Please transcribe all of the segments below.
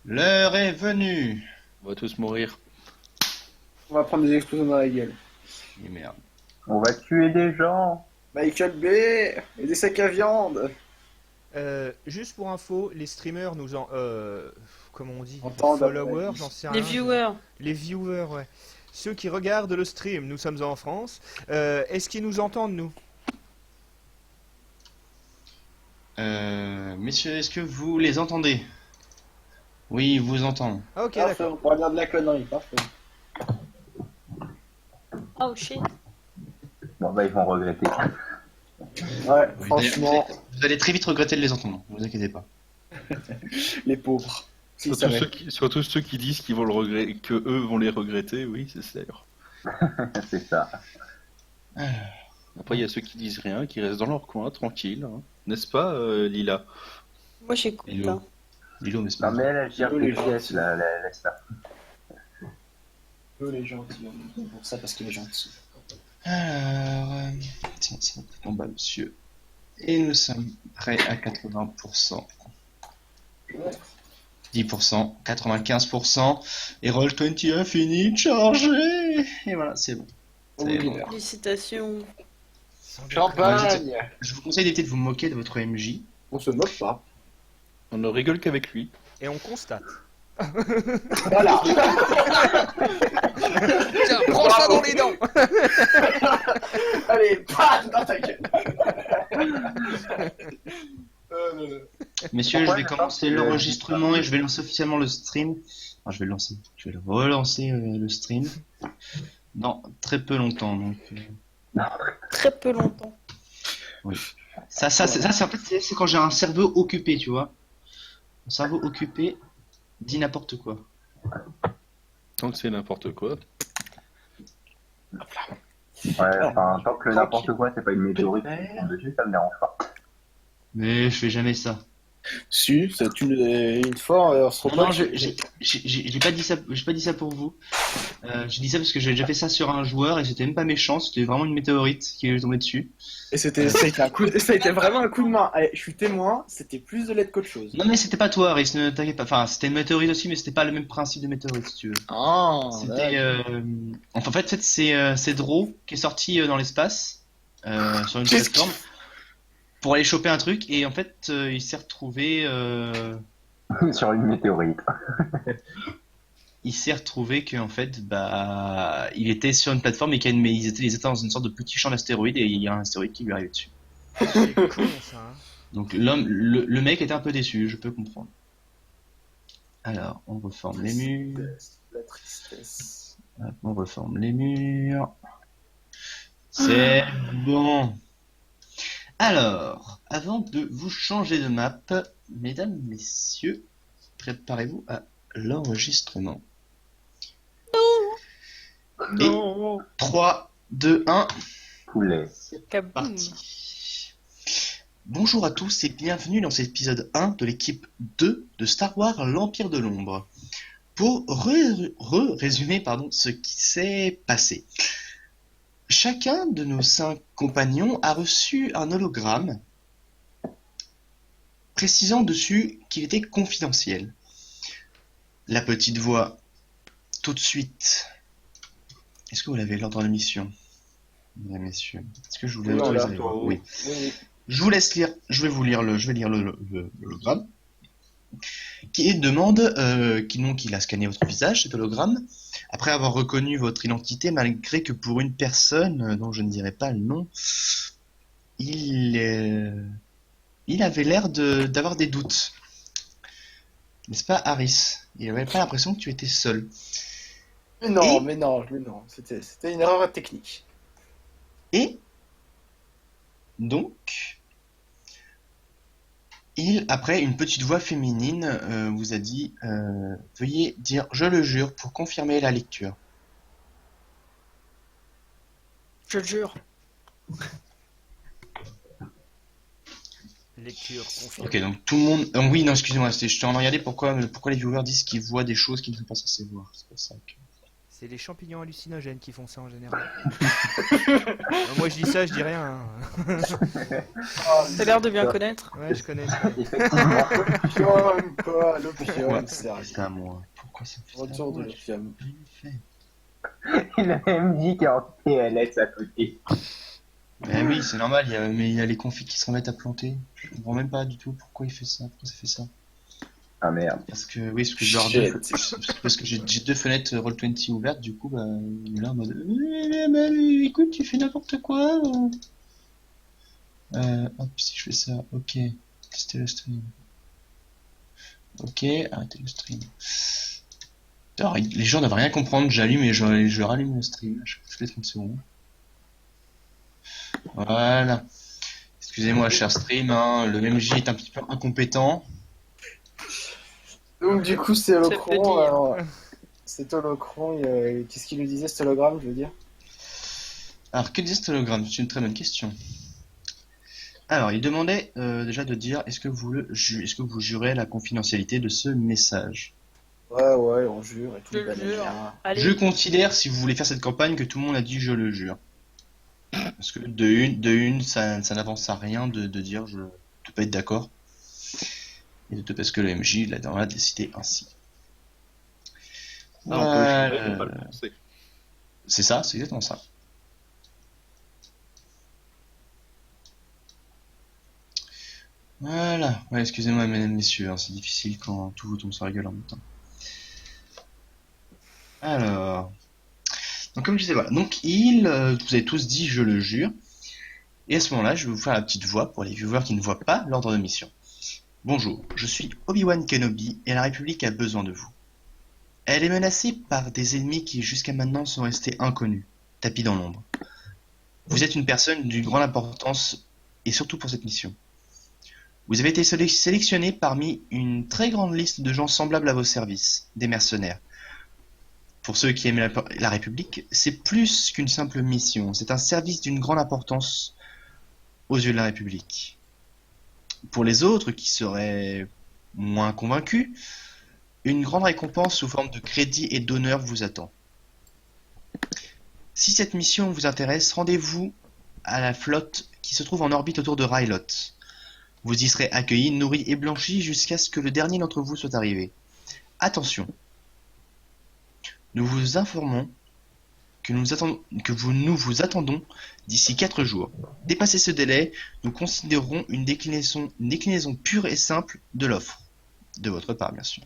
L'heure est venue. On va tous mourir. On va prendre des explosions dans la gueule. Et merde. On va tuer des gens. Michael Bay et des sacs à viande. Juste pour info, les streamers nous en... comment on dit? Entendent Followers, après. j'en sais Les rien. viewers. Les viewers, ouais. Ceux qui regardent le stream, nous sommes en France. Est-ce qu'ils nous entendent, nous? Messieurs, est-ce que vous les entendez? Oui, ils vous entendent. Ah, ok, Parfait, d'accord. on pourra dire de la connerie, parfait. Oh shit. Bon bah ils vont regretter. Ouais, Oui, franchement, Vous allez très vite regretter de les entendre, ne vous inquiétez pas. les pauvres. S'ils Surtout savaient. surtout ceux qui disent qu'ils vont le regretter, que eux vont les regretter, oui, c'est sûr. C'est ça. Après, il y a ceux qui disent rien, qui restent dans leur coin, tranquilles, hein. N'est-ce pas, Lila? Moi j'écoute Hello. pas. Lilo, mais c'est Non pas mais elle gère Eux, tes les gens, pièces là, laisse-la. Eux, les gentils, on dit pour ça parce qu'il est gentil. Alors, tiens, c'est notre combat, monsieur. Et nous sommes prêts à 80%. 10%, 95%. Et Roll20 a fini de charger. Et voilà, c'est bon. Au C'est bout d'une bon. heure. Félicitations. Champagne. Je vous conseille d'éviter de vous moquer de votre MJ. On se moque pas. On ne rigole qu'avec lui. Et on constate. Voilà. Tiens, prends ça dans les dents. Allez, paf, dans ta gueule. Non, non. Messieurs, Pourquoi je vais je commencer pense que- l'enregistrement et je vais lancer officiellement le stream. Enfin, je vais le lancer. Je vais relancer le stream dans très peu longtemps. Donc, Très peu longtemps. ça, c'est en fait, c'est quand j'ai un cerveau occupé, tu vois. Un cerveau occupé dit n'importe quoi. Tant que c'est n'importe quoi. Ouais, enfin tant que n'importe quoi c'est pas une météorite qui tombe dessus, ça me dérange pas. Mais je fais jamais ça. Si, c'est une fois, on se Non, non, repasse. j'ai pas dit ça. J'ai pas dit ça pour vous. J'ai dit ça parce que j'ai déjà fait ça sur un joueur et c'était même pas méchant. C'était vraiment une météorite qui est tombée dessus. Et ça a été ça a été vraiment un coup de main. Allez, je suis témoin, c'était plus de l'aide qu'autre chose. Non, mais c'était pas toi, Aris. Ne t'inquiète pas. Enfin, c'était une météorite aussi, mais c'était pas le même principe de météorite, si tu veux. Ah, C'était. Enfin, en fait, c'est Draw qui est sorti dans l'espace sur une Qu'est-ce plateforme pour aller choper un truc et en fait, il s'est retrouvé. Sur une météorite. Il s'est retrouvé qu'en fait, bah, il était sur une plateforme et ils étaient dans une sorte de petit champ d'astéroïdes et il y a un astéroïde qui lui arrive dessus. C'est con, ça. Hein. Donc le mec était un peu déçu, je peux comprendre. Alors, on reforme les murs. La tristesse. Hop, on reforme les murs. C'est bon. Alors, avant de vous changer de map, mesdames, messieurs, préparez-vous à l'enregistrement. Et 3, 2, 1, Poulet. Kaboum. parti. Bonjour à tous et bienvenue dans cet épisode 1 de l'équipe 2 de Star Wars l'Empire de l'Ombre. Pour résumer ce qui s'est passé. Chacun de nos 5 compagnons a reçu un hologramme précisant dessus qu'il était confidentiel. La petite voix, tout de suite. Est-ce que vous l'avez lors de la mission, mesdames, messieurs? Est-ce que je vous l'ai Oui, on autorisé l'a. à voir? Oui. Oui. Je vous laisse lire. Je vais lire l'hologramme qui demande qu'il a scanné votre visage, cet hologramme, après avoir reconnu votre identité, malgré que pour une personne dont je ne dirai pas le nom, il avait l'air d'avoir des doutes. N'est-ce pas, Harris? Il avait pas l'impression que tu étais seul. Mais non, Et- mais non. C'était une erreur technique. Et donc, après, une petite voix féminine vous a dit veuillez dire je le jure pour confirmer la lecture. Je jure. Lecture confirmée. Ok, donc tout le monde. Oui, non, excusez-moi, je t'en ai regardé pourquoi les viewers disent qu'ils voient des choses qu'ils ne sont pas censés voir. C'est pour ça que. C'est les champignons hallucinogènes qui font ça en général. Moi je dis ça, je dis rien. Hein. T'as l'air de bien connaître. Ouais, je connais. Effectivement. L'opium, quoi, Pourquoi l'opium, sérieux. c'est à moi? Pourquoi ça me fait ça à Retour de moi? l'opium. J'ai rien fait. Il a même dit qu'il y a un PLS à côté. Eh oui, c'est normal, mais il y a les configs qui se remettent à planter. Je comprends même pas du tout pourquoi il fait ça, pourquoi ça fait ça. Ah merde. Parce que, oui, parce que je leur parce que j'ai 2 fenêtres Roll20 ouvertes, du coup, bah, il est là en mode, écoute, tu fais n'importe quoi. Hop, si je fais ça, ok, tester le stream. Ok, arrêtez le stream. Alors, les gens doivent rien comprendre, j'allume et je rallume le stream toutes les 30 secondes. Voilà. Excusez-moi, cher stream, hein, le MJ est un petit peu incompétent. Donc du coup, c'est Ça Holocron. veut dire. Alors, c'est Holocron. Qu'est-ce qu'il nous disait, cet hologramme, je veux dire? Alors, que disait cet hologramme? C'est une très bonne question. Alors, il demandait déjà de dire est-ce que vous jurez la confidentialité de ce message? Ouais, on jure et tout. Je le jure. Allez. Je considère, si vous voulez faire cette campagne, que tout le monde a dit je le jure. Parce que de une, ça n'avance à rien de dire je ne peux pas être d'accord. Et de deux, parce que le MJ a décidé ainsi. Ah, on peut le jurer, mais pas le penser. C'est ça, c'est exactement ça. Voilà. Ouais, excusez-moi, mesdames, messieurs, hein, c'est difficile quand tout vous tombe sur la gueule en même temps. Alors. Donc, comme je disais, voilà. Donc, vous avez tous dit je le jure. Et à ce moment-là, je vais vous faire la petite voix pour les viewers qui ne voient pas l'ordre de mission. Bonjour, je suis Obi-Wan Kenobi et la République a besoin de vous. Elle est menacée par des ennemis qui jusqu'à maintenant sont restés inconnus, tapis dans l'ombre. Vous êtes une personne d'une grande importance et surtout pour cette mission. Vous avez été sélectionné parmi une très grande liste de gens semblables à vos services, des mercenaires. Pour ceux qui aiment la République, c'est plus qu'une simple mission, c'est un service d'une grande importance aux yeux de la République. Pour les autres qui seraient moins convaincus, une grande récompense sous forme de crédit et d'honneur vous attend. Si cette mission vous intéresse, rendez-vous à la flotte qui se trouve en orbite autour de Rylot. Vous y serez accueillis, nourris et blanchis jusqu'à ce que le dernier d'entre vous soit arrivé. Attention, nous vous informons que nous vous attendons d'ici 4 jours. Dépassez ce délai, nous considérerons une déclinaison pure et simple de l'offre. De votre part, bien sûr.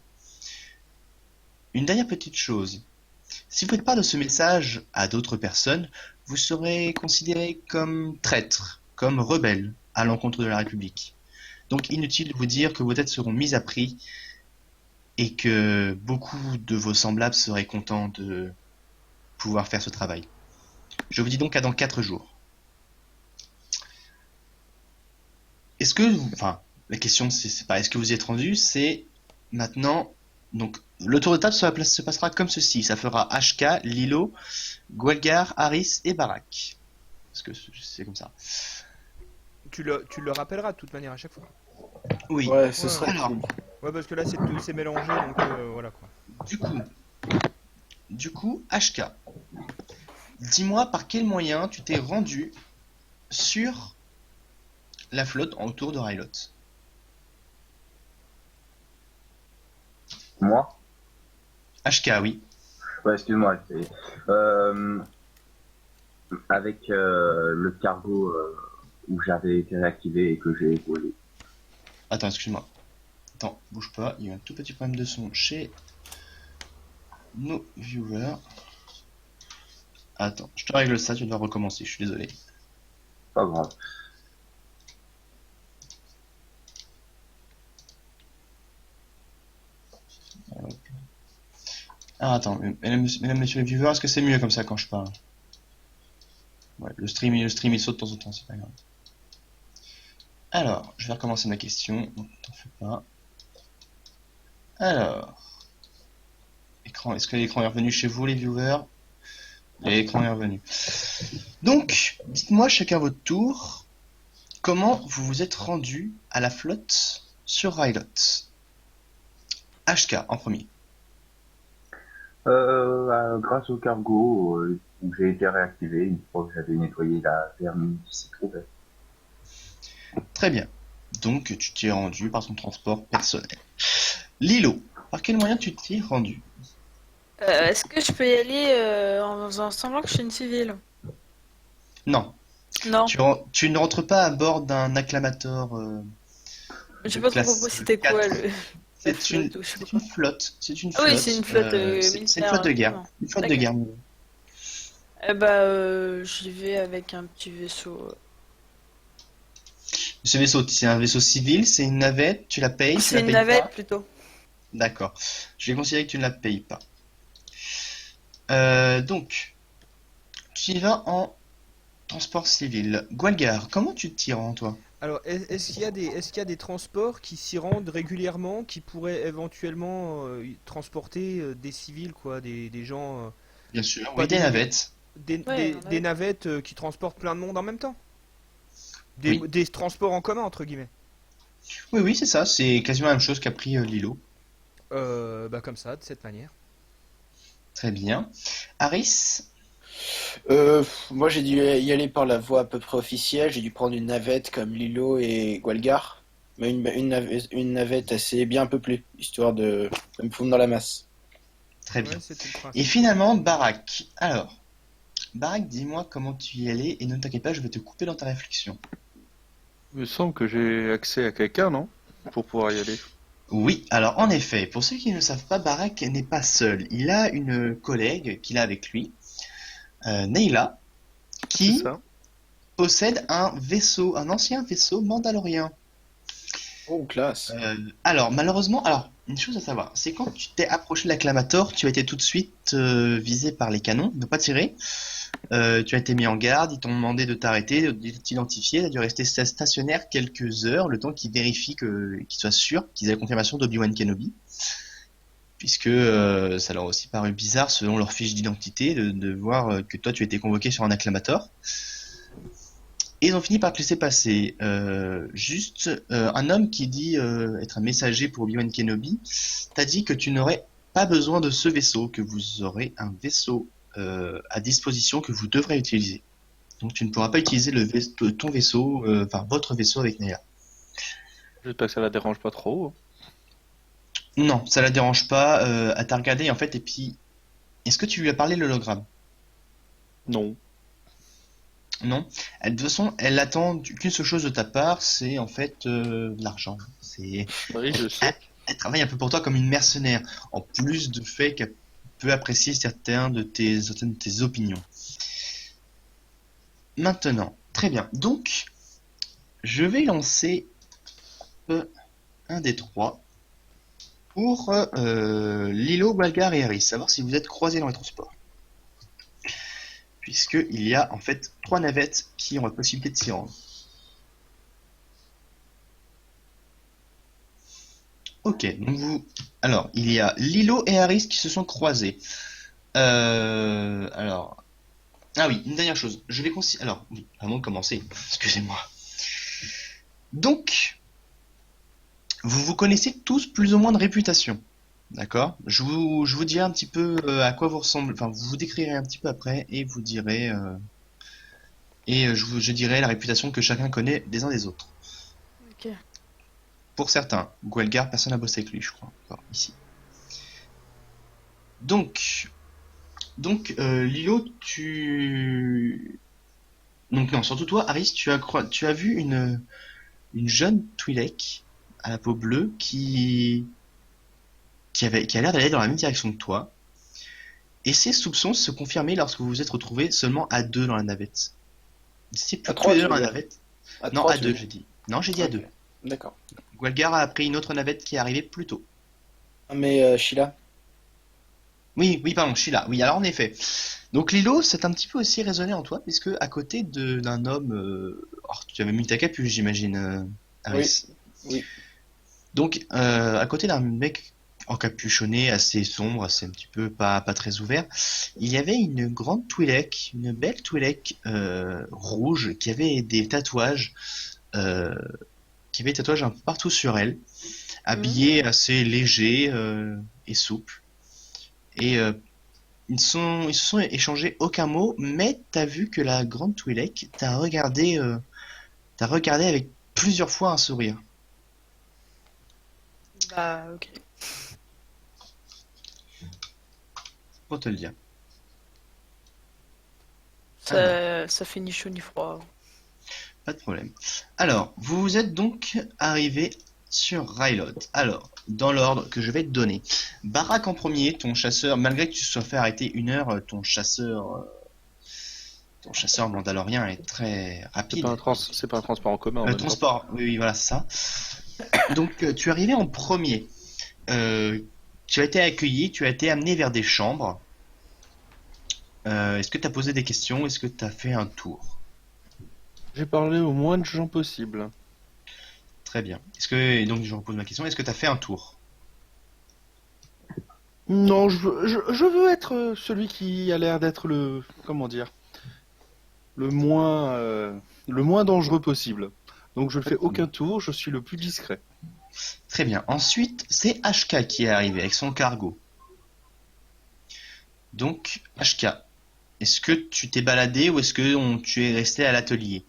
Une dernière petite chose. Si vous faites part de ce message à d'autres personnes, vous serez considéré comme traître, comme rebelle à l'encontre de la République. Donc inutile de vous dire que vos têtes seront mises à prix et que beaucoup de vos semblables seraient contents de pouvoir faire ce travail. Je vous dis donc à dans 4 jours. Est-ce que, enfin, la question c'est pas est-ce que vous y êtes rendu, c'est maintenant, donc le tour de table se passera comme ceci. Ça fera HK, Lilo, Gwalgar, Harris et Barak. Parce que c'est comme ça. Tu le rappelleras de toute manière à chaque fois. Oui. Ouais, ce Ouais, serait alors. cool. Ouais, parce que là c'est mélangé, donc voilà quoi. Du coup, HK, dis-moi par quel moyen tu t'es rendu sur la flotte autour de Rylot. Moi? HK, oui. Ouais, excuse-moi. Avec le cargo où j'avais été réactivé et que j'ai volé. Attends, excuse-moi. Attends, bouge pas, il y a un tout petit problème de son chez nos viewers. Attends, je te règle ça, tu dois recommencer, je suis désolé. Pas grave. Alors attends, mesdames, messieurs les viewers, est-ce que c'est mieux comme ça quand je parle? Ouais, le stream il saute de temps en temps, c'est pas grave. Alors, je vais recommencer ma question, non, t'en fais pas. Alors, est-ce que l'écran est revenu chez vous les viewers? L'écran est revenu. Donc, dites-moi chacun votre tour, comment vous vous êtes rendu à la flotte sur Rylot? HK en premier. Grâce au cargo où j'ai été réactivé une fois que j'avais nettoyé la vermine qui s'y trouvait. Très bien. Donc, tu t'y es rendu par ton transport personnel. Lilo, par quel moyen tu t'y es rendu? Est-ce que je peux y aller en faisant semblant que je suis une civile? Non, Non, tu ne rentres pas à bord d'un acclamator je sais de pas trop classe compris c'était quoi 4. la C'est une, flotte ou je sais c'est pas. une flotte. C'est une Ah oui, flotte. c'est une flotte C'est une militaire, flotte de guerre. effectivement. Une flotte de D'accord. guerre. Eh bah, j'y vais avec un petit vaisseau. Ce vaisseau, c'est un vaisseau civil, c'est une navette, tu la payes, tu C'est la une payes navette pas? plutôt. D'accord. Je vais considérer que tu ne la payes pas. Donc, tu y vas en transport civil. Gualgar, comment tu t'y rends, toi? Alors, est-ce qu'il y a des transports qui s'y rendent régulièrement, qui pourraient éventuellement transporter des civils, quoi, des gens, Bien sûr, pas oui, des navettes. Ouais, des navettes qui transportent plein de monde en même temps? Oui, Des transports en commun, entre guillemets. oui, oui, c'est ça. C'est quasiment la même chose qu'a pris Lilo. Bah comme ça, de cette manière. Très bien. Harris, Moi, j'ai dû y aller par la voie à peu près officielle. J'ai dû prendre une navette comme Lilo et Gualgar. Mais une navette assez bien peuplée, histoire de me fondre dans la masse. très Ouais, bien. c'était le Et principe. finalement, Barak. Alors, Barak, dis-moi comment tu y allais et ne t'inquiète pas, je vais te couper dans ta réflexion. Il me semble que j'ai accès à quelqu'un, non? Pour pouvoir y aller. Oui, alors en effet, pour ceux qui ne le savent pas, Barak n'est pas seul. Il a une collègue qu'il a avec lui, Neila, C'est qui ça. possède un vaisseau, un ancien vaisseau mandalorien. Oh, classe. Alors, malheureusement, alors, une chose à savoir, c'est quand tu t'es approché de l'acclamator, tu as été tout de suite visé par les canons, ne pas tirer. Tu as été mis en garde, ils t'ont demandé de t'arrêter, de t'identifier, tu as dû rester stationnaire quelques heures, le temps qu'ils vérifient qu'ils soient sûrs qu'ils aient la confirmation d'Obi-Wan Kenobi, puisque ça leur a aussi paru bizarre, selon leur fiche d'identité, de voir que toi tu étais convoqué sur un acclamator. Et ils ont fini par te laisser passer. Juste, un homme qui dit être un messager pour Obi-Wan Kenobi t'a dit que tu n'aurais pas besoin de ce vaisseau, que vous aurez un vaisseau à disposition que vous devrez utiliser. Donc tu ne pourras pas utiliser ton vaisseau, enfin votre vaisseau avec Néa. J'espère que ça la dérange pas trop. Non, ça la dérange pas. Elle t'a regardé en fait, et puis est-ce que tu lui as parlé l'hologramme? Non. Non. De toute façon, elle attend qu'une seule chose de ta part, c'est en fait de l'argent. C'est Oui, je sais. Elle travaille un peu pour toi comme une mercenaire, en plus du fait qu'elle peut apprécier certaines de tes opinions. Maintenant, très bien. Donc, je vais lancer un des trois pour Lilo, Balgar et Harry, savoir si vous êtes croisés dans les transports. Puisqu'il y a en fait trois navettes qui ont la possibilité de s'y rendre. Ok, donc alors, il y a Lilo et Harris qui se sont croisés. Alors. Ah oui, une dernière chose. Je vais alors, oui, avant de commencer, excusez-moi. Donc, vous vous connaissez tous plus ou moins de réputation. D'accord? Je vous dirai un petit peu à quoi vous ressemblez. Enfin, vous décrirez un petit peu après et vous direz. Je dirai la réputation que chacun connaît des uns des autres. Ok. Pour certains, Guelgar, personne n'a bossé avec lui, je crois, encore ici. Donc, Lilo, donc non, surtout toi, Harris, tu as vu une jeune Twi'lek à la peau bleue qui a l'air d'aller dans la même direction que toi. Et ses soupçons se confirmaient lorsque vous vous êtes retrouvés seulement à deux dans la navette. C'est plus À tous les trois, deux tu dans veux la dire. navette. À Non, trois, à tu deux, veux j'ai dire. dit. Non, j'ai dit à Ok. deux. D'accord. Guelgar a pris une autre navette qui est arrivée plus tôt. Mais Sheila. Oui, oui, pardon, Sheila. Oui, alors en effet. Donc Lilo, c'est un petit peu aussi résonné en toi, puisque à côté d'un homme, tu avais mis ta capuche, j'imagine, Oui, Harris. oui. Donc, à côté d'un mec encapuchonné, assez sombre, assez un petit peu pas très ouvert, il y avait une grande Twi'lek, une belle Twi'lek rouge, euh, qui avait des tatouages un peu partout sur elle, Mhm. habillée assez léger et souple. Et ils se sont échangés aucun mot, mais t'as vu que la grande Twi'lek t'a regardé avec plusieurs fois un sourire. Bah, ok. Pour te le dire. Ça fait ni chaud ni froid. Pas de problème. Alors, vous êtes donc arrivé sur Rylot. Alors, dans l'ordre que je vais te donner. Barak en premier, ton chasseur, malgré que tu te sois fait arrêter 1 heure, ton chasseur mandalorien est très rapide. C'est pas un transport en commun. on Le va dire. transport, oui, oui, voilà, c'est ça. Donc, tu es arrivé en premier. Tu as été accueilli, tu as été amené vers des chambres. Est-ce que tu as posé des questions? Est-ce que tu as fait un tour? J'ai parlé au moins de gens possible. Très bien. Et donc, je repose ma question. Est-ce que tu as fait un tour? Non, je veux être celui qui a l'air d'être comment dire, le moins dangereux possible. Donc je ne fais aucun tour, je suis le plus discret. Très bien. Ensuite, c'est HK qui est arrivé avec son cargo. Donc, HK, est-ce que tu t'es baladé ou est-ce que tu es resté à l'atelier?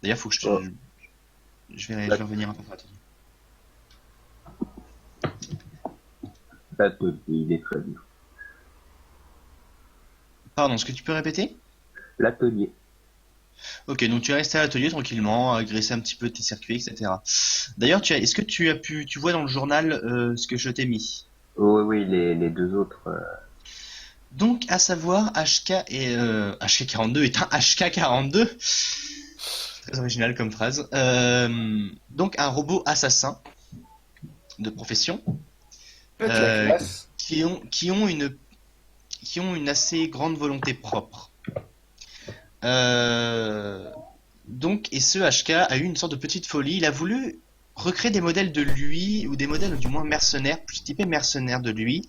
D'ailleurs, faut que je vais revenir un peu sur l'atelier. L'atelier, il est très bien. Pardon, est-ce que tu peux répéter? L'atelier. Ok, donc tu es resté à l'atelier tranquillement, à graisser un petit peu tes circuits, etc. D'ailleurs, est-ce que tu vois dans le journal ce que je t'ai mis? Oh, oui, les deux autres. Donc, à savoir, HK42 est un HK42. Très original comme phrase. Donc, un robot assassin de profession La euh, classe. qui ont une assez grande volonté propre. Donc, et ce HK a eu une sorte de petite folie. Il a voulu recréer des modèles de lui, ou des modèles du moins mercenaires, plus typés mercenaires de lui,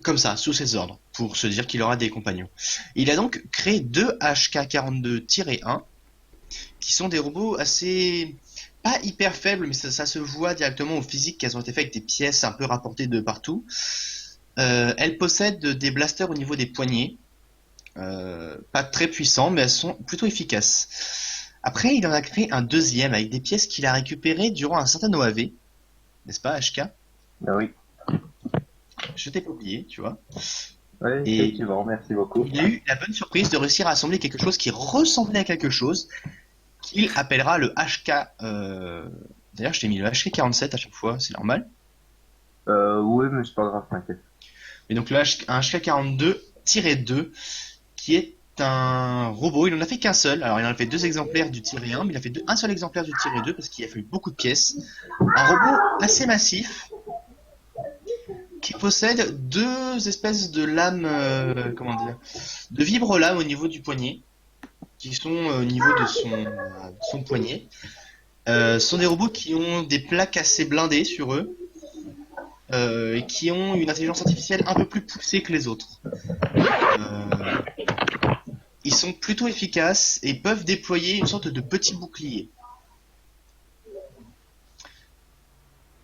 comme ça, sous ses ordres, pour se dire qu'il aura des compagnons. Il a donc créé 2 HK42-1, qui sont des robots assez... pas hyper faibles, mais ça se voit directement au physique qu'elles ont été faites avec des pièces un peu rapportées de partout. Elles possèdent des blasters au niveau des poignets. Pas très puissants, mais elles sont plutôt efficaces. Après, il en a créé un deuxième avec des pièces qu'il a récupérées durant un certain OAV. N'est-ce pas, HK? Ah oui. Je t'ai pas oublié, tu vois. Oui, Et- effectivement, merci beaucoup. Il a eu la bonne surprise de réussir à assembler quelque chose qui ressemblait à quelque chose qu'il appellera le HK. D'ailleurs, je t'ai mis le HK47 à chaque fois, c'est normal. Oui, mais c'est pas grave, t'inquiète. Et donc un HK42-2 qui est un robot. Il en a fait qu'un seul. Alors, il en a fait 2 exemplaires du tiré 1, mais il a fait un seul exemplaire du tiré 2 parce qu'il a fallu beaucoup de pièces. Un robot assez massif qui possède 2 espèces de lames, comment dire, de vibro-lames au niveau du poignet, qui sont au niveau de son poignet. Ce sont des robots qui ont des plaques assez blindées sur eux. Et qui ont une intelligence artificielle un peu plus poussée que les autres. Ils sont plutôt efficaces et peuvent déployer une sorte de petit bouclier.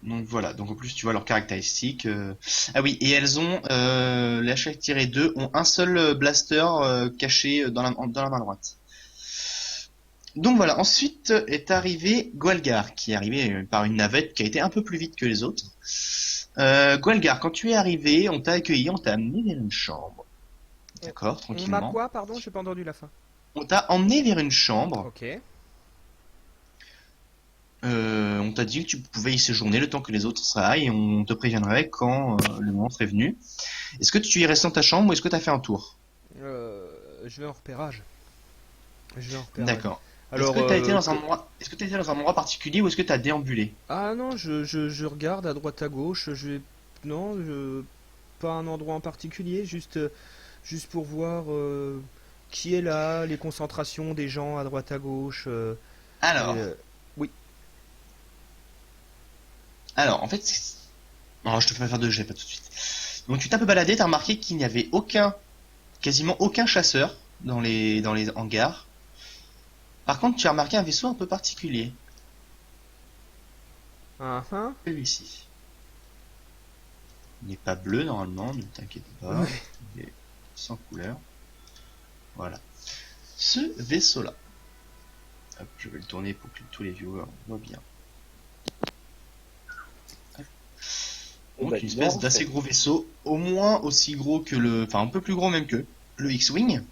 Donc voilà, donc en plus tu vois leurs caractéristiques. Ah oui, et elles ont, les HK-2 ont un seul blaster caché dans la main droite. Donc voilà, ensuite est arrivé Gwalgar, qui est arrivé par une navette qui a été un peu plus vite que les autres. Gwalgar, quand tu es arrivé, on t'a accueilli, on t'a amené vers une chambre. D'accord, On m'a tranquillement. quoi, pardon? J'ai pas entendu la fin. On t'a emmené vers une chambre. Ok. On t'a dit que tu pouvais y séjourner le temps que les autres s'aillent et on te préviendrait quand le moment serait venu. Est-ce que tu y restes dans ta chambre ou est-ce que tu as fait un tour? Je vais en repérage. D'accord. Alors, Est-ce que tu as été dans un endroit... Est-ce que tu été dans un endroit particulier ou est-ce que tu as déambulé? ah non, je regarde à droite à gauche. Non, pas un endroit en particulier, juste pour voir qui est là, les concentrations des gens à droite à gauche. Alors, Oui. en fait, non, je te fais faire 2 jets, pas tout de suite. Donc tu t'es un peu baladé, t'as remarqué qu'il n'y avait quasiment aucun chasseur dans les hangars. Par contre, tu as remarqué un vaisseau un peu particulier, Ah, ah. celui-ci. Il n'est pas bleu normalement, ne t'inquiète pas. Ouais. Il est sans couleur. Voilà. Ce vaisseau-là. Hop, je vais le tourner pour que tous les viewers voient bien. Hop. Donc bah, une dis espèce donc, d'assez gros vaisseau, au moins aussi gros que le... Enfin un peu plus gros même que le X-Wing.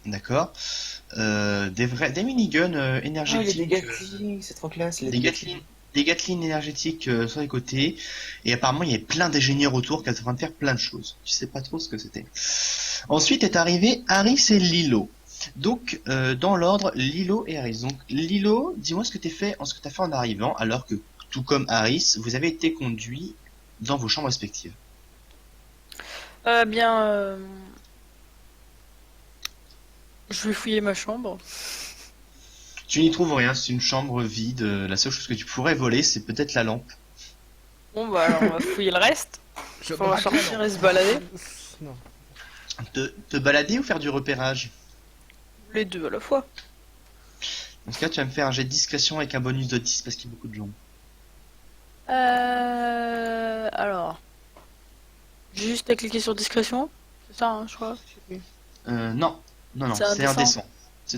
D'accord. Des miniguns Ah, il y a des énergétiques. Gatling, c'est trop classe. il y a Des Gatling énergétiques sur les côtés. Et apparemment, il y avait plein d'ingénieurs autour qui étaient en train de faire plein de choses. Tu sais pas trop ce que c'était. Ensuite est arrivé Harris et Lilo. Donc, dans l'ordre, Lilo et Harris. Donc, Lilo, dis-moi ce que t'as fait en arrivant, alors que, tout comme Harris, vous avez été conduits dans vos chambres respectives. Bien, je vais fouiller ma chambre. Tu n'y trouves rien, c'est une chambre vide. La seule chose que tu pourrais voler, c'est peut-être la lampe. Bon, bah alors on va fouiller le reste. Je Faut braque la sortir lampe. et se balader. Non. Te balader ou faire du repérage? Les deux à la fois. Dans ce cas, tu vas me faire un jet de discrétion avec un bonus de 10 parce qu'il y a beaucoup de gens. Alors. J'ai juste à cliquer sur discrétion. C'est ça, hein, je crois. Non, C'est c'est indécent. indécent.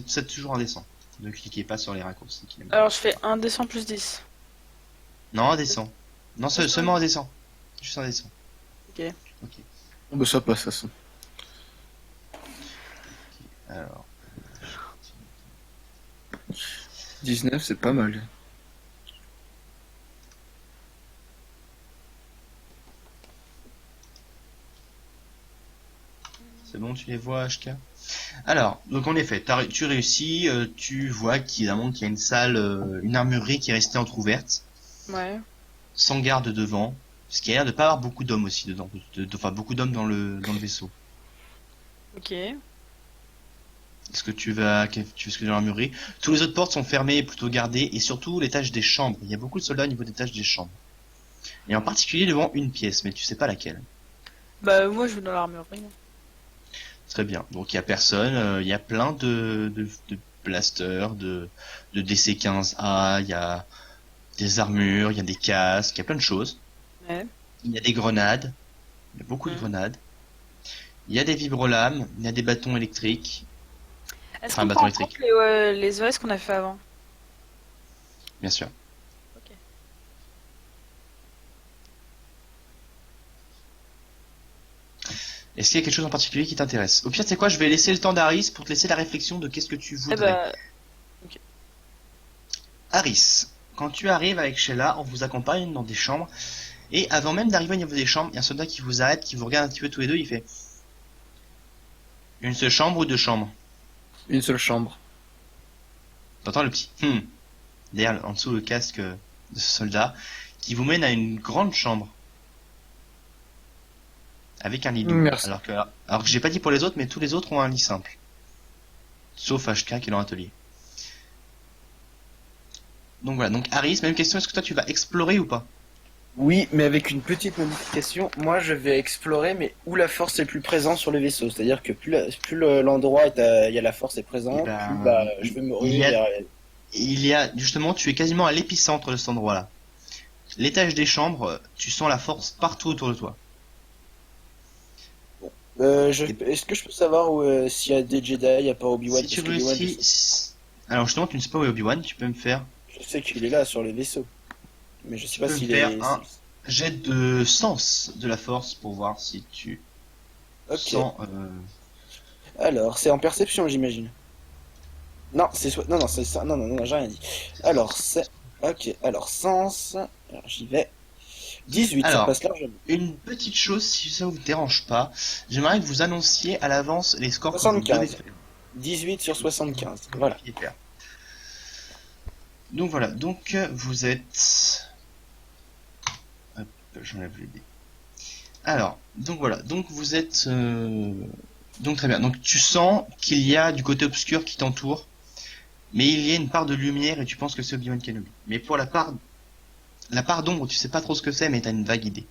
C'est toujours indécent. Ne cliquez pas sur les raccourcis. Alors je fais 1 descend plus 10. Non, indécent. Non, seulement indécent. Juste indécent. Ok. Ok. Bah, ça passe, ça. Alors, 19, c'est pas mal. c'est bon, tu les vois, HK? Alors, donc en effet, tu réussis, tu vois qu'il y a une salle, une armurerie qui est restée entrouverte, Ouais. sans garde devant, parce qu'il y a l'air de pas avoir beaucoup d'hommes aussi dedans, enfin beaucoup d'hommes dans le vaisseau. Ok. Est-ce que tu vas dans l'armurerie? Tous les autres portes sont fermées, plutôt gardées, et surtout l'étage des chambres. Il y a beaucoup de soldats au niveau des étages des chambres. Et en particulier devant une pièce, mais tu sais pas laquelle. Bah moi je vais dans l'armurerie. Très bien. Donc il y a personne. Il y a plein de blasters, de DC-15A. Il y a des armures, il y a des casques, il y a plein de choses. Ouais. Il y a des grenades. Il y a beaucoup de grenades. Il y a des vibrolames. Il y a des bâtons électriques. Est-ce Enfin, un qu'on bâton prend en électrique. compte les OS qu'on a fait avant? Bien sûr. Ok. Est-ce qu'il y a quelque chose en particulier qui t'intéresse? Au pire, c'est quoi? Je vais laisser le temps d'Aris pour te laisser la réflexion de qu'est-ce que tu Eh voudrais. bah, Aris, quand tu arrives avec Sheila, on vous accompagne dans des chambres. Et avant même d'arriver au niveau des chambres, il y a un soldat qui vous arrête, qui vous regarde un petit peu tous les deux, il fait: une seule chambre ou deux chambres? Une seule chambre. T'entends le petit derrière, en dessous le casque de ce soldat, qui vous mène à une grande chambre. Avec un lit double. Merci. Alors que j'ai pas dit pour les autres, mais tous les autres ont un lit simple. Sauf HK qui est dans l'atelier. Donc voilà, donc Aris, même question, est-ce que toi tu vas explorer ou pas? Oui, mais avec une petite modification. Moi, je vais explorer, mais où la force est plus présente sur le vaisseau. C'est-à-dire que l'endroit il y a la force est présente, Eh ben, plus bah, je vais me il y a- ruer vers elle. Il y a, justement, tu es quasiment à l'épicentre de cet endroit-là. L'étage des chambres, tu sens la force partout autour de toi. Est-ce que je peux savoir s'il y a des Jedi à part Obi-Wan? Si tu Parce qu'Obi-Wan, réussis... Alors justement, tu ne sais pas où est Obi-Wan, tu peux me faire je sais qu'il est là sur les vaisseaux. Mais je sais Tu pas peux s'il faire est... un- jet de sens de la force pour voir si tu Ok. sens... Alors, c'est en perception, j'imagine. Non, c'est soit... Non, c'est ça. Non, j'ai rien dit. Alors, c'est... Ok, alors, sens... Alors, j'y vais. 18, ça Alors. passe largement. Une petite chose, si ça vous dérange pas, j'aimerais que vous annonciez à l'avance les scores que vous 75. devez faire. 18 sur 75. Voilà. Donc voilà, donc vous êtes... Hop, j'enlève les dés. Alors, donc voilà, donc vous êtes... Donc très bien, donc tu sens qu'il y a du côté obscur qui t'entoure, mais il y a une part de lumière et tu penses que c'est Obi-Wan Kenobi. Mais pour la part d'ombre, tu sais pas trop ce que c'est, mais t'as une vague idée.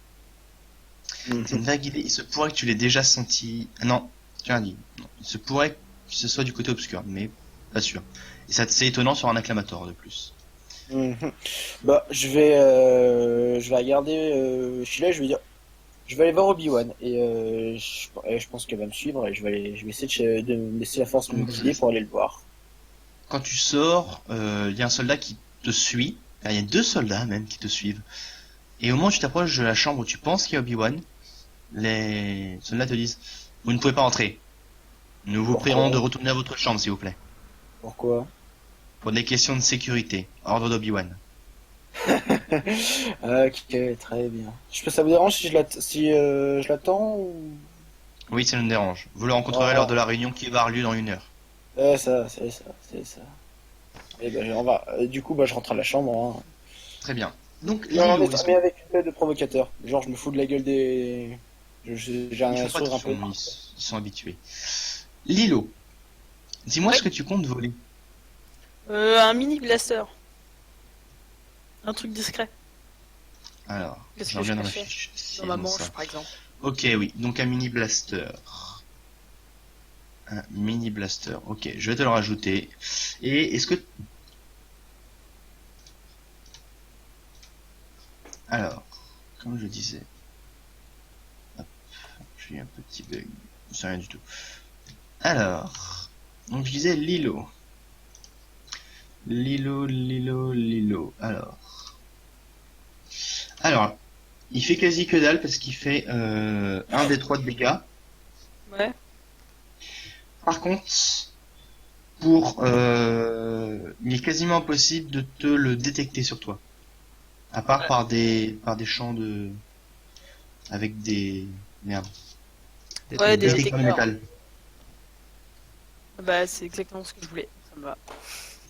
C'est une vague idée, il se pourrait que tu l'aies déjà senti... Ah non, tu as dit. Non, il se pourrait que ce soit du côté obscur, mais pas sûr. Et ça c'est étonnant sur un acclamator de plus. Mhm. Bah, je vais regarder Sheila, je vais dire, Je vais aller voir Obi-Wan je pense qu'elle va me suivre et je vais essayer de me laisser la force me guider pour aller le voir. Quand tu sors, il y a un soldat qui te suit. Il y a 2 soldats même qui te suivent. Et au moment où tu t'approches de la chambre où tu penses qu'il y a Obi-Wan, les soldats te disent: vous ne pouvez pas entrer. Nous vous Pourquoi prierons de retourner à votre chambre, s'il vous plaît. Pourquoi? Pour des questions de sécurité. Ordre d'Obi-Wan. Ok, très bien. Ça vous dérange si je l'attends ou... Oui, ça nous dérange. Vous le rencontrerez Oh. lors de la réunion qui va avoir lieu dans 1 heure. C'est ça. Et ben, du coup, je rentre à la chambre. Hein. Très bien. Donc, Non, Lilo, est-ce mais avec une tête de provocateur. Genre, je me fous de la gueule des... J'ai Ils un font pas sourire un peu... attention, ils sont habitués. Lilo, dis-moi Oui. ce que tu comptes voler. Un mini blaster. Un truc discret. Alors, Qu'est-ce je que reviens je dans ma fais fiche. Dans ma Sinon, manche, ça. par exemple. Ok, oui, donc un mini blaster. Un mini blaster, ok, je vais te le rajouter. Et est-ce que... Alors, comme je disais... Hop, j'ai eu un petit bug. C'est rien du tout. Alors, donc je disais Lilo. Lilo. Alors, il fait quasi que dalle parce qu'il fait 1 des 3 de dégâts. Ouais. Par contre, il est quasiment impossible de te le détecter sur toi. À part par des champs de... avec des... Merde. Ouais, des Détecteurs de détecteurs. métal. Bah, c'est exactement ce que je voulais. Ça me va.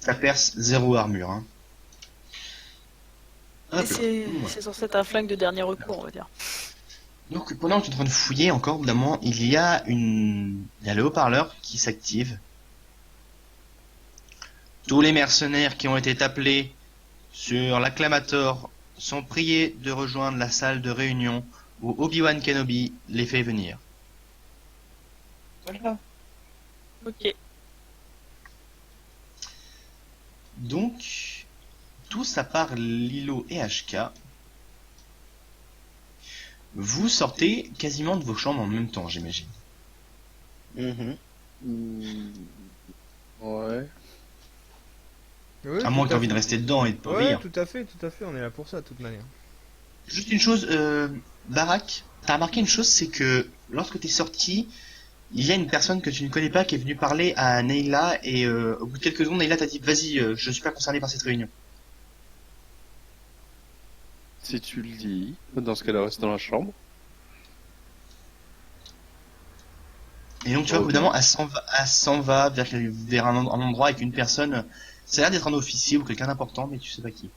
Ça perce 0 armure, hein. Et Hop là. c'est censé être un flingue de dernier recours, on va dire. Donc pendant que tu es en train de fouiller encore, au bout d'un moment, il y a le haut-parleur qui s'active. Tous les mercenaires qui ont été appelés sur l'acclamator sont priés de rejoindre la salle de réunion où Obi-Wan Kenobi les fait venir. Voilà. Ok. Donc, tous à part Lilo et HK, vous sortez quasiment de vos chambres en même temps, j'imagine. Mhm. Ouais. Oui, À moins que tout tu aies envie de rester dedans et de pas Ouais, obéir. tout à fait, on est là pour ça, de toute manière. Juste une chose, Barak, t'as remarqué une chose, c'est que lorsque t'es sorti, il y a une personne que tu ne connais pas qui est venue parler à Neyla et au bout de quelques secondes, Neyla t'a dit: vas-y, je suis pas concerné par cette réunion. Si tu le dis, dans ce cas-là, reste dans la chambre. Et donc tu vois, au bout Ok. d'un moment, elle s'en va vers un endroit avec une personne. Ça a l'air d'être un officier ou quelqu'un d'important, mais tu sais pas qui.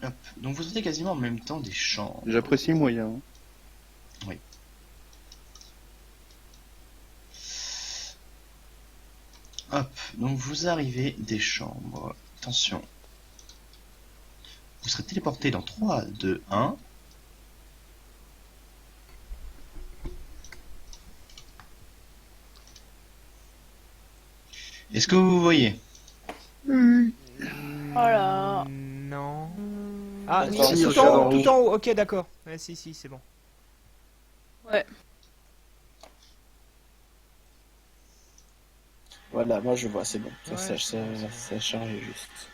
Hop. Donc vous sortez quasiment en même temps des chambres. J'apprécie le moyen. Hop. Donc vous arrivez des chambres. Attention. Vous serez téléporté dans 3, 2, 1. Est-ce que vous voyez? Voilà. Non. Hmm, Ah, Attends, si, tout regarde en en haut, haut. tout en haut, ok, d'accord. Ouais, si, c'est bon. Voilà, moi je vois, c'est bon. Ouais, Ça a chargé juste.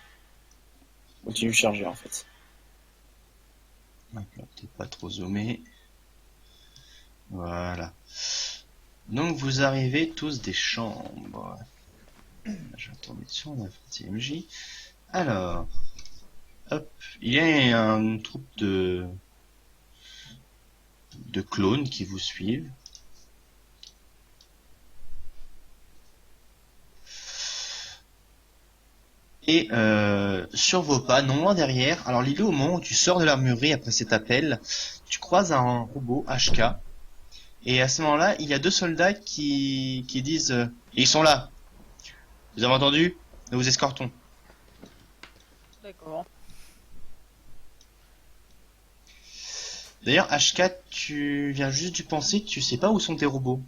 Continue de charger en fait. Hop là, peut-être pas trop zoomé. Voilà. Donc vous arrivez tous des chambres. Je vais tomber sur la TMJ. Alors, hop, il y a une troupe de clones qui vous suivent. Et sur vos pas, non loin derrière, alors Lilo, au moment où tu sors de l'armurerie après cet appel, tu croises un robot HK. Et à ce moment-là, il y a 2 soldats qui disent ils sont là. Vous avez entendu? Nous vous escortons. D'accord. D'ailleurs, HK, tu viens juste d'y penser, tu sais pas où sont tes robots.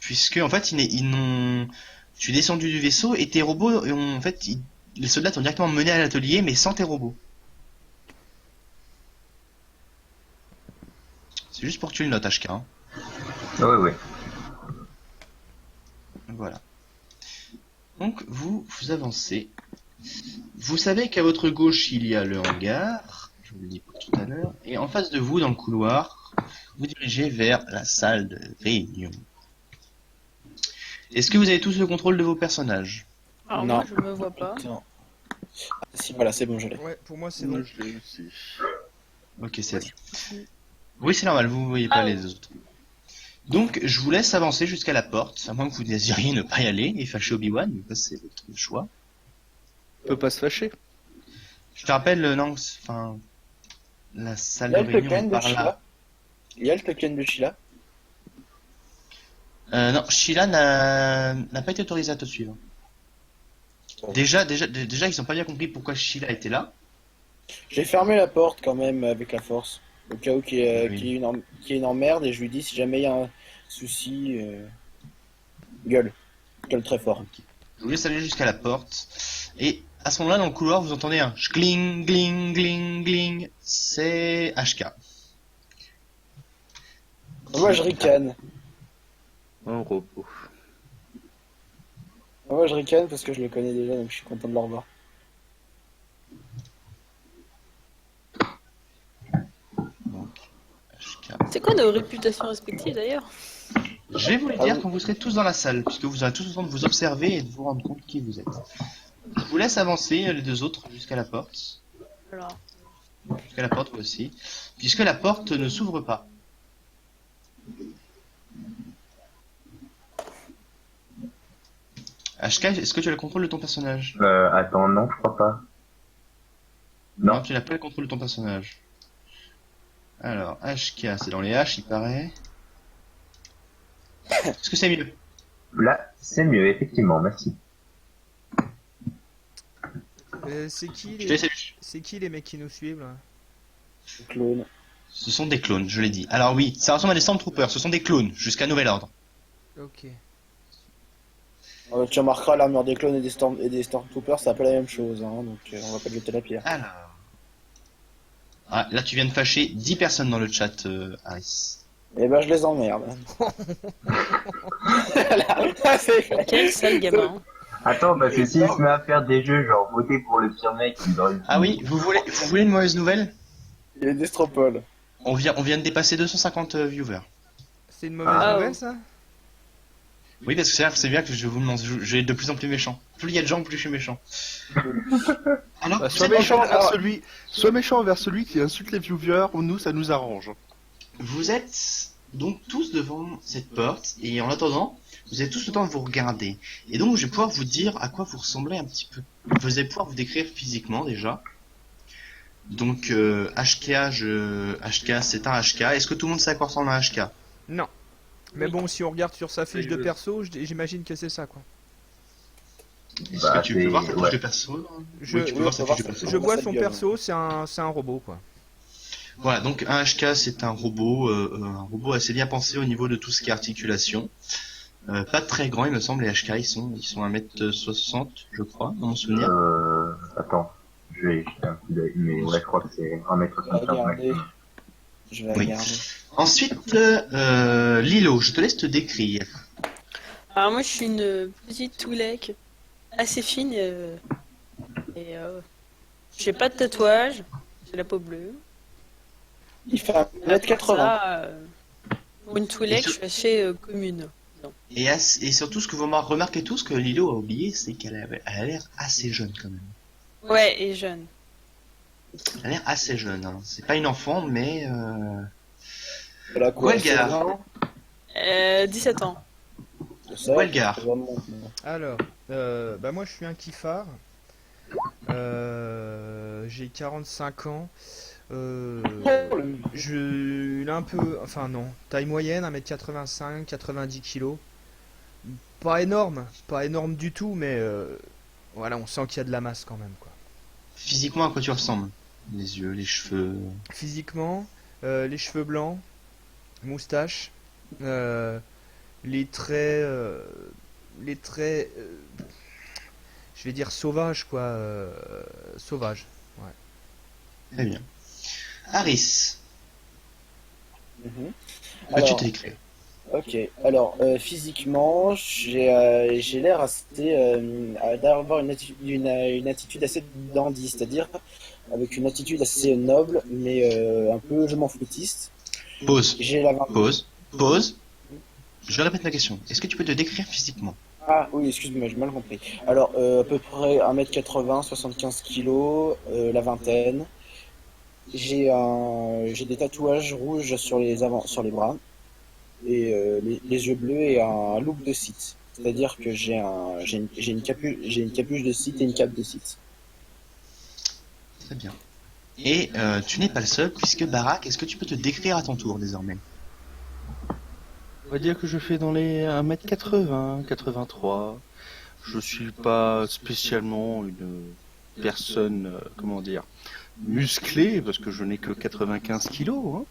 Puisque, en fait, tu es descendu du vaisseau et tes robots, en fait, les soldats t'ont directement mené à l'atelier, mais sans tes robots. C'est juste pour que tu le notes, HK. Hein. Oui. Voilà. Donc, vous avancez. Vous savez qu'à votre gauche, il y a le hangar. Je vous le dis pour tout à l'heure. Et en face de vous, dans le couloir, vous dirigez vers la salle de réunion. Est-ce que vous avez tous le contrôle de vos personnages? Alors Non. moi, je me vois pas. Attends. Ah, si, voilà, c'est bon, je l'ai. Ouais, pour moi c'est Moi, bon. je l'ai aussi. Ok, c'est bon. Oui, c'est normal, vous ne voyez pas Ah, les autres. Donc, je vous laisse avancer jusqu'à la porte, à moins que vous désiriez ne pas y aller et fâcher Obi-Wan, mais ça, c'est votre choix. On peut pas se fâcher. Je te rappelle, non, enfin, la salle Il y a de le réunion token est de par là. Sheila. Il y a le token de Sheila. Non, Sheila n'a pas été autorisée à te suivre. Déjà, ils ont pas bien compris pourquoi Sheila était là. J'ai fermé la porte quand même avec la force. Au cas où qu'il y ait Oui. qu'il y ait une emmerde et je lui dis si jamais il y a un souci, gueule. Gueule très fort. Je vous laisse aller jusqu'à la porte. Et à ce moment-là, dans le couloir, vous entendez un gling, gling, gling, gling. C'est HK. Moi je ricane. Un robot. Moi je ricane parce que je le connais déjà donc je suis content de le revoir. Donc, HK. C'est quoi nos réputations respectives d'ailleurs? Je vais vous le dire quand vous serez tous dans la salle, puisque vous aurez tous le temps de vous observer et de vous rendre compte qui vous êtes. Je vous laisse avancer les deux autres jusqu'à la porte. Alors, Jusqu'à la porte vous aussi. Puisque la porte ne s'ouvre pas. HK, est-ce que tu as le contrôle de ton personnage? Attends, non, je crois pas. Non. Tu n'as pas le contrôle de ton personnage. Alors, HK, c'est dans les H, il paraît. Est-ce que c'est mieux? Là, c'est mieux, effectivement, merci. C'est qui Je te laisse aller. c'est qui les mecs qui nous suivent là? Clone. Ce sont des clones, je l'ai dit. Alors oui, ça ressemble à des Stormtroopers, ce sont des clones, jusqu'à nouvel ordre. Ok. Tu remarqueras l'armure des clones et des Stormtroopers, c'est un peu la même chose, hein, donc on va pas te jeter la pierre. Alors. Ah, là tu viens de fâcher 10 personnes dans le chat, Harris. Et ben je les emmerde. Voilà. C'est fait. Quel sale gamin. Attends, parce que s'il se met à faire des jeux, genre voter pour le pire mec, il aurait... Ah oui, vous voulez une mauvaise nouvelle? Il y a des Stropol. On vient de dépasser 250 viewers. C'est une mauvaise Ah, nouvelle ouais. ça? Oui, parce que c'est bien que je vous demande, je vais être de plus en plus méchant. Plus il y a de gens, plus je suis méchant. Alors, Bah, vous sois êtes méchant encore- envers celui qui insulte les viewers, nous ça nous arrange. Vous êtes donc tous devant cette porte, et en attendant, vous avez tous le temps de vous regarder. Et donc, je vais pouvoir vous dire à quoi vous ressemblez un petit peu. Vous allez pouvoir vous décrire physiquement déjà. Donc, HK, c'est un HK. Est-ce que tout le monde sait à quoi ressemble un HK? Non. Mais bon, si on regarde sur sa fiche de perso, j'imagine que c'est ça quoi. Est-ce Bah, que tu peux c'est- voir sa fiche ouais. de perso? Je- Oui, tu peux oui, voir on sa peut fiche de voir perso. Je vois ça son gueule. perso, c'est un robot quoi. Voilà, donc un HK c'est un robot assez bien pensé au niveau de tout ce qui est articulation. Pas très grand il me semble, les HK ils sont 1m60 je crois, dans mon souvenir. Attends, je vais jeter un coup d'œil, mais ouais, je crois que c'est Je vais 1m65 regarder. maximum. Je vais Oui. regarder. Ensuite, Lilo, je te laisse te décrire. Alors moi je suis une petite toulette assez fine et j'ai pas de tatouage, j'ai la peau bleue. Il fait 1m80. Ça, pour une toulette, je suis assez commune. Et surtout ce que vous remarquez tous que Lilo a oublié, c'est qu'elle a l'air assez jeune quand même. Ouais, et jeune. Elle a l'air assez jeune, hein. C'est pas une enfant, mais Elle a quoi, Walgar. 16 ans 17 ans. C'est ça Walgar. Vraiment. Alors, bah moi je suis un kiffard. J'ai 45 ans. Il a un peu, enfin non, taille moyenne, 1m85, 90 kg. Pas énorme du tout, mais voilà, on sent qu'il y a de la masse quand même quoi. Physiquement à quoi tu ressembles? Les yeux, les cheveux. Physiquement, les cheveux blancs, moustache, les traits, je vais dire sauvages quoi, sauvages. Très bien. Harris. Mhm. Peux-tu Alors, te décrire? ok. Alors, physiquement, j'ai l'air d'avoir une attitude assez dandy, c'est-à-dire avec une attitude assez noble, mais un peu je m'en foutiste. Pause, J'ai la pause, pause. Je répète ma question. Est-ce que tu peux te décrire physiquement? Ah oui, excuse-moi, j'ai mal compris. Alors, à peu près 1m80, 75 kilos, la vingtaine. J'ai des tatouages rouges sur les bras et les yeux bleus et un look de Sith. C'est-à-dire que j'ai une capuche de Sith et une cape de Sith. Très bien. Et tu n'es pas le seul, puisque Barak, est-ce que tu peux te décrire à ton tour désormais? On va dire que je fais dans les 1m80, 83. Je suis pas spécialement une personne, comment dire, musclée, parce que je n'ai que 95 kilos.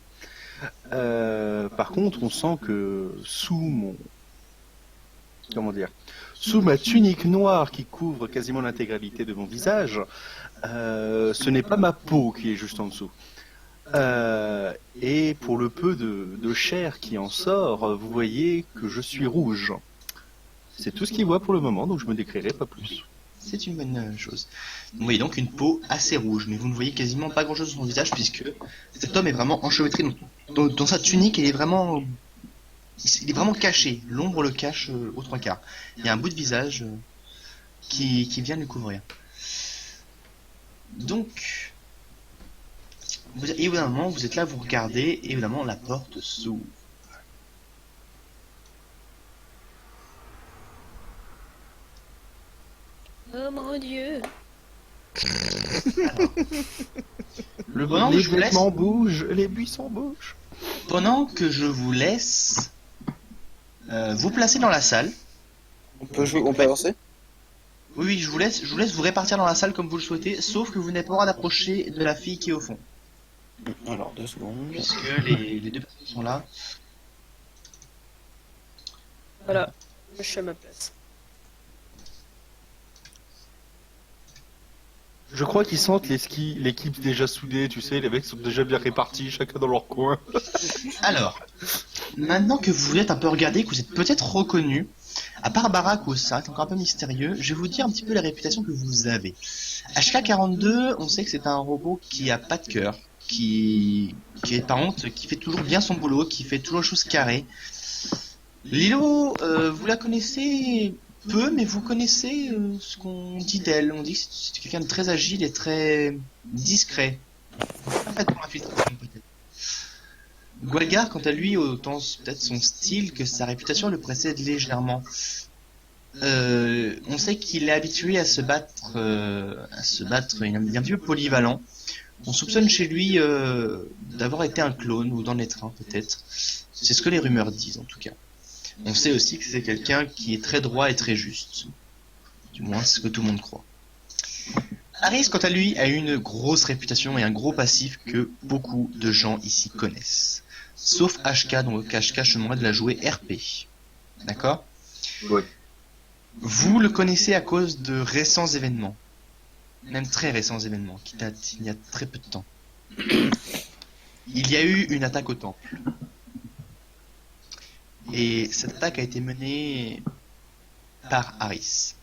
Hein. Par contre, on sent que sous ma tunique noire qui couvre quasiment l'intégralité de mon visage, ce n'est pas ma peau qui est juste en dessous. Et pour le peu de chair qui en sort, vous voyez que je suis rouge. C'est tout ce qu'il voit pour le moment, donc je me décrirai pas plus. C'est une bonne chose. Vous voyez donc une peau assez rouge, mais vous ne voyez quasiment pas grand-chose sur son visage, puisque cet homme est vraiment enchevêtré dans sa tunique, il est vraiment caché. L'ombre le cache aux trois quarts. Il y a un bout de visage qui vient lui couvrir. Donc, évidemment, vous êtes là, vous regardez, et évidemment, la porte s'ouvre. Oh mon dieu. Pendant que Les je vous laisse- vêtements bougent, les buissons bougent. Pendant que je vous laisse vous placer dans la salle, On peut avancer? oui, je vous laisse vous répartir dans la salle comme vous le souhaitez, sauf que vous n'avez pas le droit d'approcher de la fille qui est au fond, Alors, 2 secondes. puisque les deux personnes sont là. Voilà, je suis à ma place. Je crois qu'ils sentent l'équipe déjà soudée, tu sais, les mecs sont déjà bien répartis, chacun dans leur coin. Alors, maintenant que vous êtes un peu regardé, que vous êtes peut-être reconnu, à part Barak ou ça, c'est encore un peu mystérieux, je vais vous dire un petit peu la réputation que vous avez. HK42, on sait que c'est un robot qui a pas de cœur, qui est par contre, qui fait toujours bien son boulot, qui fait toujours les choses carrées. Lilo, vous la connaissez peu, mais vous connaissez ce qu'on dit d'elle. On dit que c'est quelqu'un de très agile et très discret. Parfaitement infiltration peut-être. Gualgar, quant à lui, autant peut-être son style que sa réputation le précède légèrement. On sait qu'il est habitué à se battre, il est un petit peu polyvalent. On soupçonne chez lui d'avoir été un clone ou d'en être un peut-être. C'est ce que les rumeurs disent en tout cas. On sait aussi que c'est quelqu'un qui est très droit et très juste. Du moins, c'est ce que tout le monde croit. Harris, quant à lui, a une grosse réputation et un gros passif que beaucoup de gens ici connaissent. Sauf HK, donc HK, je demande de la jouer RP. D'accord? Oui. Vous le connaissez à cause de récents événements. Même très récents événements, qui datent il y a très peu de temps. Il y a eu une attaque au temple. Et cette attaque a été menée par Harris.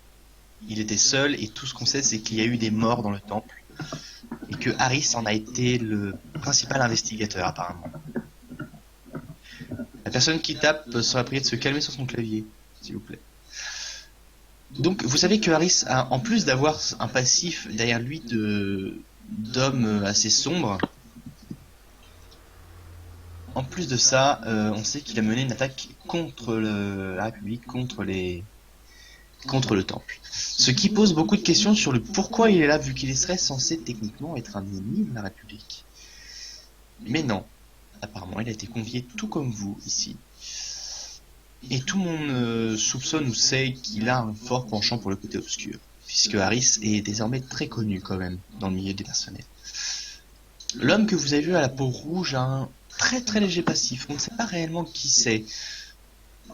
Il était seul et tout ce qu'on sait c'est qu'il y a eu des morts dans le temple et que Harris en a été le principal investigateur apparemment. La personne qui tape serait priée de se calmer sur son clavier, s'il vous plaît. Donc vous savez que Harris a, en plus d'avoir un passif derrière lui d'homme assez sombre, en plus de ça, on sait qu'il a mené une attaque contre la République, contre le temple. Ce qui pose beaucoup de questions sur le pourquoi il est là, vu qu'il serait censé techniquement être un ennemi de la République. Mais non, apparemment il a été convié tout comme vous ici. Et tout le monde soupçonne ou sait qu'il a un fort penchant pour le côté obscur, puisque Harris est désormais très connu quand même dans le milieu des personnels. L'homme que vous avez vu à la peau rouge a un très très léger passif, on ne sait pas réellement qui c'est.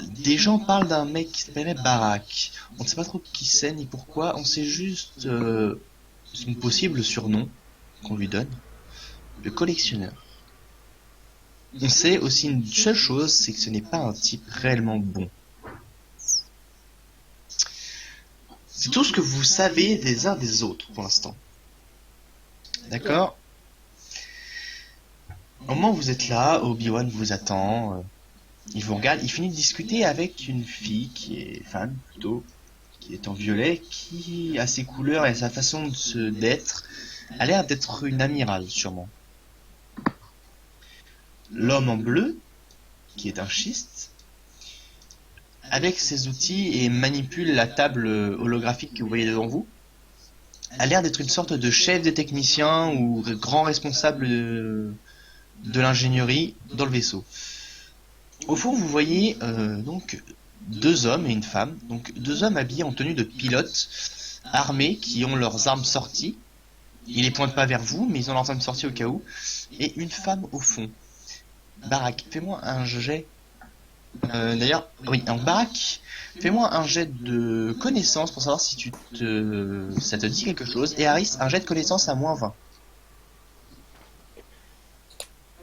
Des gens parlent d'un mec qui s'appelait Barak, on ne sait pas trop qui c'est ni pourquoi, on sait juste son possible surnom qu'on lui donne, le collectionneur. On sait aussi une seule chose, c'est que ce n'est pas un type réellement bon. C'est tout ce que vous savez des uns des autres pour l'instant. D'accord? Au moment où vous êtes là, Obi-Wan vous attend. Il vous regarde, il finit de discuter avec une fille qui est femme plutôt, qui est en violet, qui a ses couleurs et sa façon d'être, a l'air d'être une amirale sûrement. L'homme en bleu, qui est un schiste, avec ses outils et manipule la table holographique que vous voyez devant vous, a l'air d'être une sorte de chef des techniciens ou grand responsable de l'ingénierie dans le vaisseau. Au fond, vous voyez donc deux hommes et une femme. Donc deux hommes habillés en tenue de pilote, armés, qui ont leurs armes sorties. Ils les pointent pas vers vous, mais ils ont leurs armes sorties au cas où. Et une femme au fond. Barak, fais-moi un jet. D'ailleurs, oui, en Barak, fais-moi un jet de connaissance pour savoir si ça te dit quelque chose. Et Harris, un jet de connaissance à -20.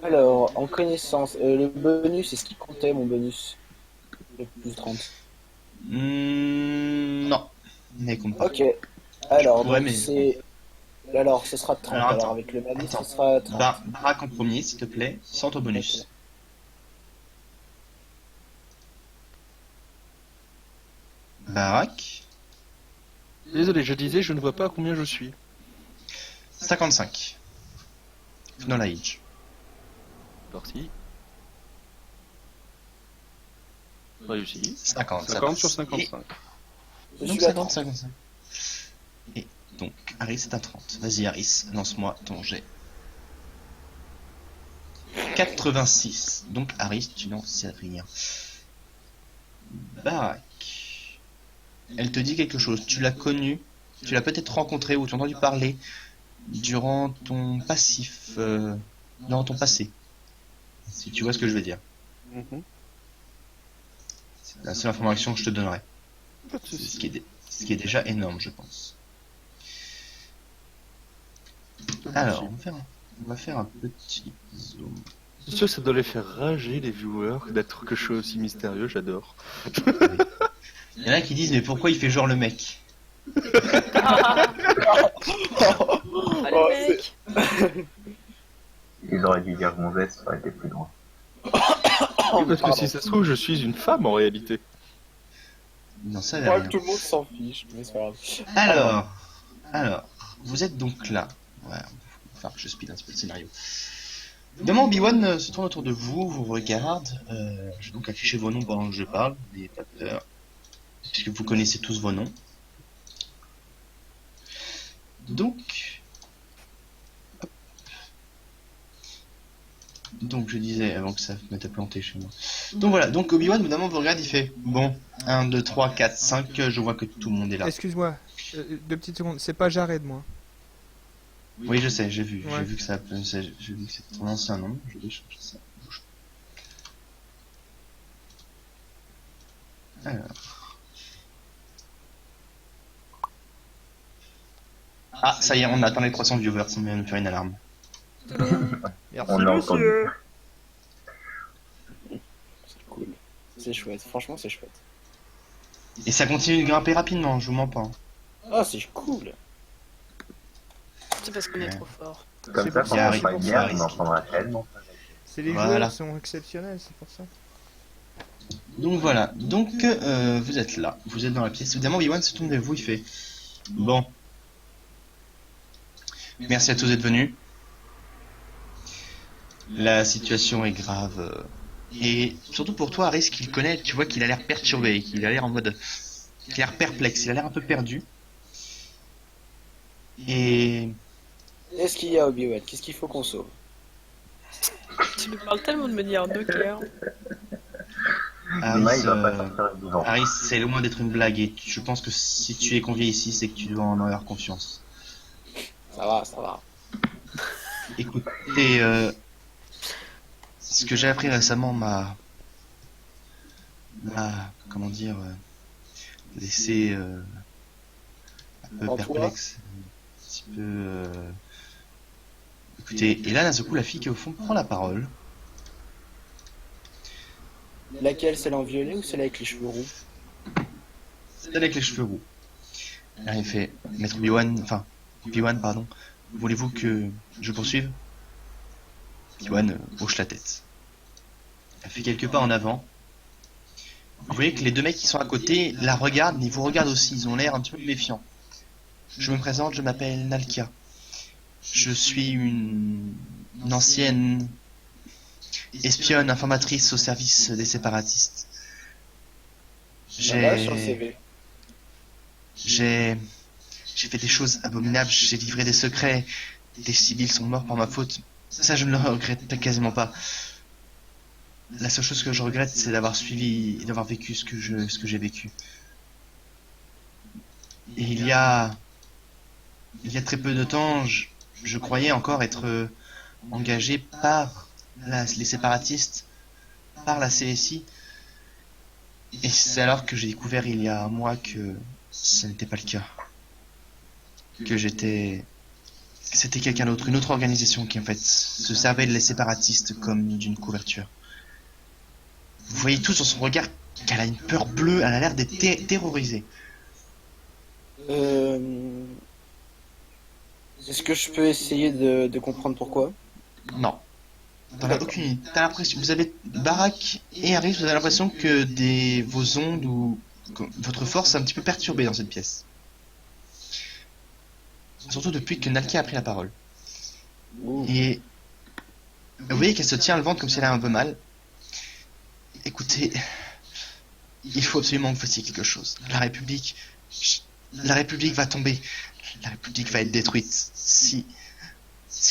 Alors, en connaissance, le bonus, est-ce qu'il comptait mon bonus? Le plus 30. Non, mais compte pas. Ok. Alors, Ouais, donc mais- c'est. Alors, ce sera 30. Alors, Alors, attends. avec le malus, Attends. ce sera 30. Barak en premier, s'il te plaît, sans ton bonus. Ok. Barak, Désolé, je disais, je ne vois pas à combien je suis. 55. Knowledge. Parti. Réussi. 50. ça 50 passe. sur 55. Je Et donc suis à 50, 30. 55. Et donc, Harris est à 30. Vas-y, Harris, lance-moi ton jet. 86. Donc, Harris, tu n'en sais rien. Barak. Elle te dit quelque chose. Tu l'as connue. Tu l'as peut-être rencontrée ou tu as entendu parler durant ton passif. Dans ton passé. Si tu vois ce que je veux dire. Mhm. C'est la seule information que je te donnerai. Pas de Ce soucis. qui est déjà énorme, je pense. Alors, on va faire un petit zoom. C'est sûr que ça doit les faire rager, les viewers, d'être quelque chose aussi mystérieux, j'adore. Il y en a qui disent, mais pourquoi il fait genre le mec? Oh, le mec. Ils auraient dû dire gonzesse, ça aurait été plus loin. Oui, parce que pardon. si ça se trouve, je suis une femme en réalité. Non, ça Ouais, rien. tout le monde s'en fiche, mais c'est pas grave. Alors, vous êtes donc là. Ouais, enfin, je speed un petit peu le scénario. Évidemment, Obi-Wan se tourne autour de vous, vous regarde. Je vais donc afficher vos noms pendant que je parle, n'ayez pas peur. Puisque vous connaissez tous vos noms. Donc, je disais, avant que ça mette à planter chez moi. Donc voilà, donc Obi-Wan, évidemment, vous regarde, il fait, bon, 1, 2, 3, 4, 5, je vois que tout le monde est là. Excuse-moi, 2 petites secondes, c'est pas Jared, moi. Oui, je sais, j'ai vu Ouais. que j'ai vu que c'était ton ancien nom, je vais changer ça. Alors. Ah, ça y est, on a atteint les 300 viewers, ça vient de faire une alarme. Merci, On a entendu. monsieur. C'est cool. C'est chouette, franchement, c'est chouette. Et ça continue de grimper rapidement, je vous mens pas. Ah, c'est cool. C'est parce qu'on est trop fort. Comme C'est ça, pour quand ça, on c'est fera pour une ça, guerre, on risque. en prendra tellement. C'est les Voilà. joueurs qui sont exceptionnels, c'est pour ça. Donc voilà, donc vous êtes là, vous êtes dans la pièce. Évidemment, Obi-Wan se tourne vers vous, il fait, bon, merci à tous d'être venus. La situation est grave. Et surtout pour toi, Harris, qu'il connaît, tu vois qu'il a l'air perturbé, qu'il a l'air en mode... qu'il a l'air perplexe, il a l'air un peu perdu. Et... Qu'est-ce qu'il y a, Obi-Wan? Qu'est-ce qu'il faut qu'on sauve? Tu nous parles tellement de manière docker. Demain, Harris, il va pas sortir le vivant. Harris, c'est loin d'être une blague et je pense que si tu es convié ici, c'est que tu dois en avoir confiance. Ça va, ça va. Écoutez, ce que j'ai appris récemment m'a, comment dire, laissé un peu En toi perplexe, un petit peu. Écoutez, et là, d'un seul coup, la fille qui est au fond prend la parole Laquelle, celle en violet ou celle avec les cheveux roux? Celle avec les cheveux roux. Là, il fait, Maître Obi-Wan, enfin, Obi-Wan, pardon, voulez-vous que je poursuive? Obi-Wan hoche la tête. Elle fait quelques pas en avant. Vous voyez que les deux mecs qui sont à côté la regardent, mais ils vous regardent aussi, ils ont l'air un petit peu méfiants. Je me présente, je m'appelle Nalkia. Je suis une ancienne espionne informatrice au service des séparatistes. Voilà, sur le CV. J'ai fait des choses abominables, j'ai livré des secrets, des civils sont morts par ma faute. Ça, je ne le regrette quasiment pas. La seule chose que je regrette, c'est d'avoir suivi et d'avoir vécu ce que j'ai vécu. Et il y a très peu de temps, je croyais encore être engagé par les séparatistes, par la CSI. Et c'est alors que j'ai découvert il y a un mois que ce n'était pas le cas. Que c'était quelqu'un d'autre, une autre organisation qui en fait se servait de les séparatistes comme d'une couverture. Vous voyez tout sur son regard qu'elle a une peur bleue, elle a l'air d'être terrorisée. Est-ce que je peux essayer de comprendre pourquoi? Non. T'en as aucune idée. T'as l'impression, vous avez Barak et Harris, vous avez l'impression que vos ondes ou que votre force est un petit peu perturbée dans cette pièce. Surtout depuis que Nalkia a pris la parole. Ouh. Et vous voyez qu'elle se tient le ventre comme si elle a un peu mal. Écoutez, il faut absolument que vous fassiez quelque chose. La République va tomber. La République va être détruite. Si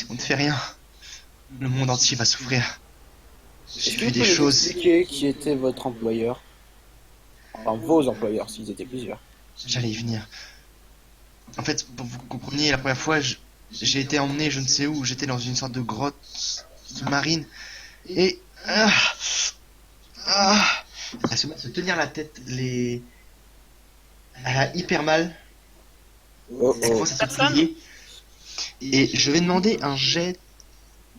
on ne fait rien, le monde entier va souffrir. J'ai Est-ce que vu vous des pouvez nous choses. expliquer qui était votre employeur? Enfin, vos employeurs, s'ils étaient plusieurs. J'allais y venir. En fait, pour que vous compreniez, la première fois, j'ai été emmené je ne sais où. J'étais dans une sorte de grotte sous-marine. Et... elle se met à se tenir la tête. Elle a hyper mal. Oh Elle oh. commence à se plier. Et je vais demander un jet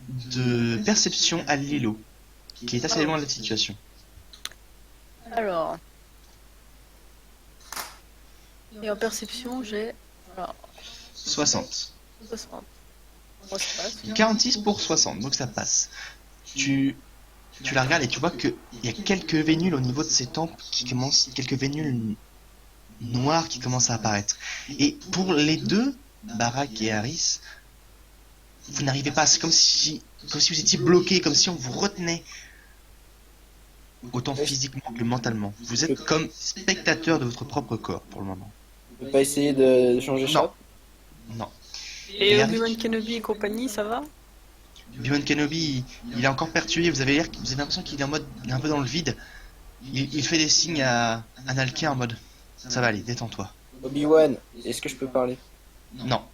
de perception à Lilo, qui est assez loin de la situation. Alors. Et en perception, j'ai. Alors, 60. 60. Moi, ça passe. 46 pour 60, donc ça passe. Tu la regardes et tu vois qu'il y a quelques vénules au niveau de ses tempes quelques vénules noires qui commencent à apparaître. Et pour les deux, Barak et Harris, vous n'arrivez pas, c'est comme si vous étiez bloqué, comme si on vous retenait. Autant physiquement que mentalement. Vous êtes comme spectateur de votre propre corps pour le moment. On peut pas essayer de changer ça? Non. Et Harris- Obi-Wan Kenobi et compagnie, ça va? Obi-Wan Kenobi, il est encore perturbé, vous avez l'impression qu'il est en mode, il est un peu dans le vide. Il fait des signes à Nalkia en mode, ça va aller, détends-toi. Obi-Wan, est-ce que je peux parler? Non.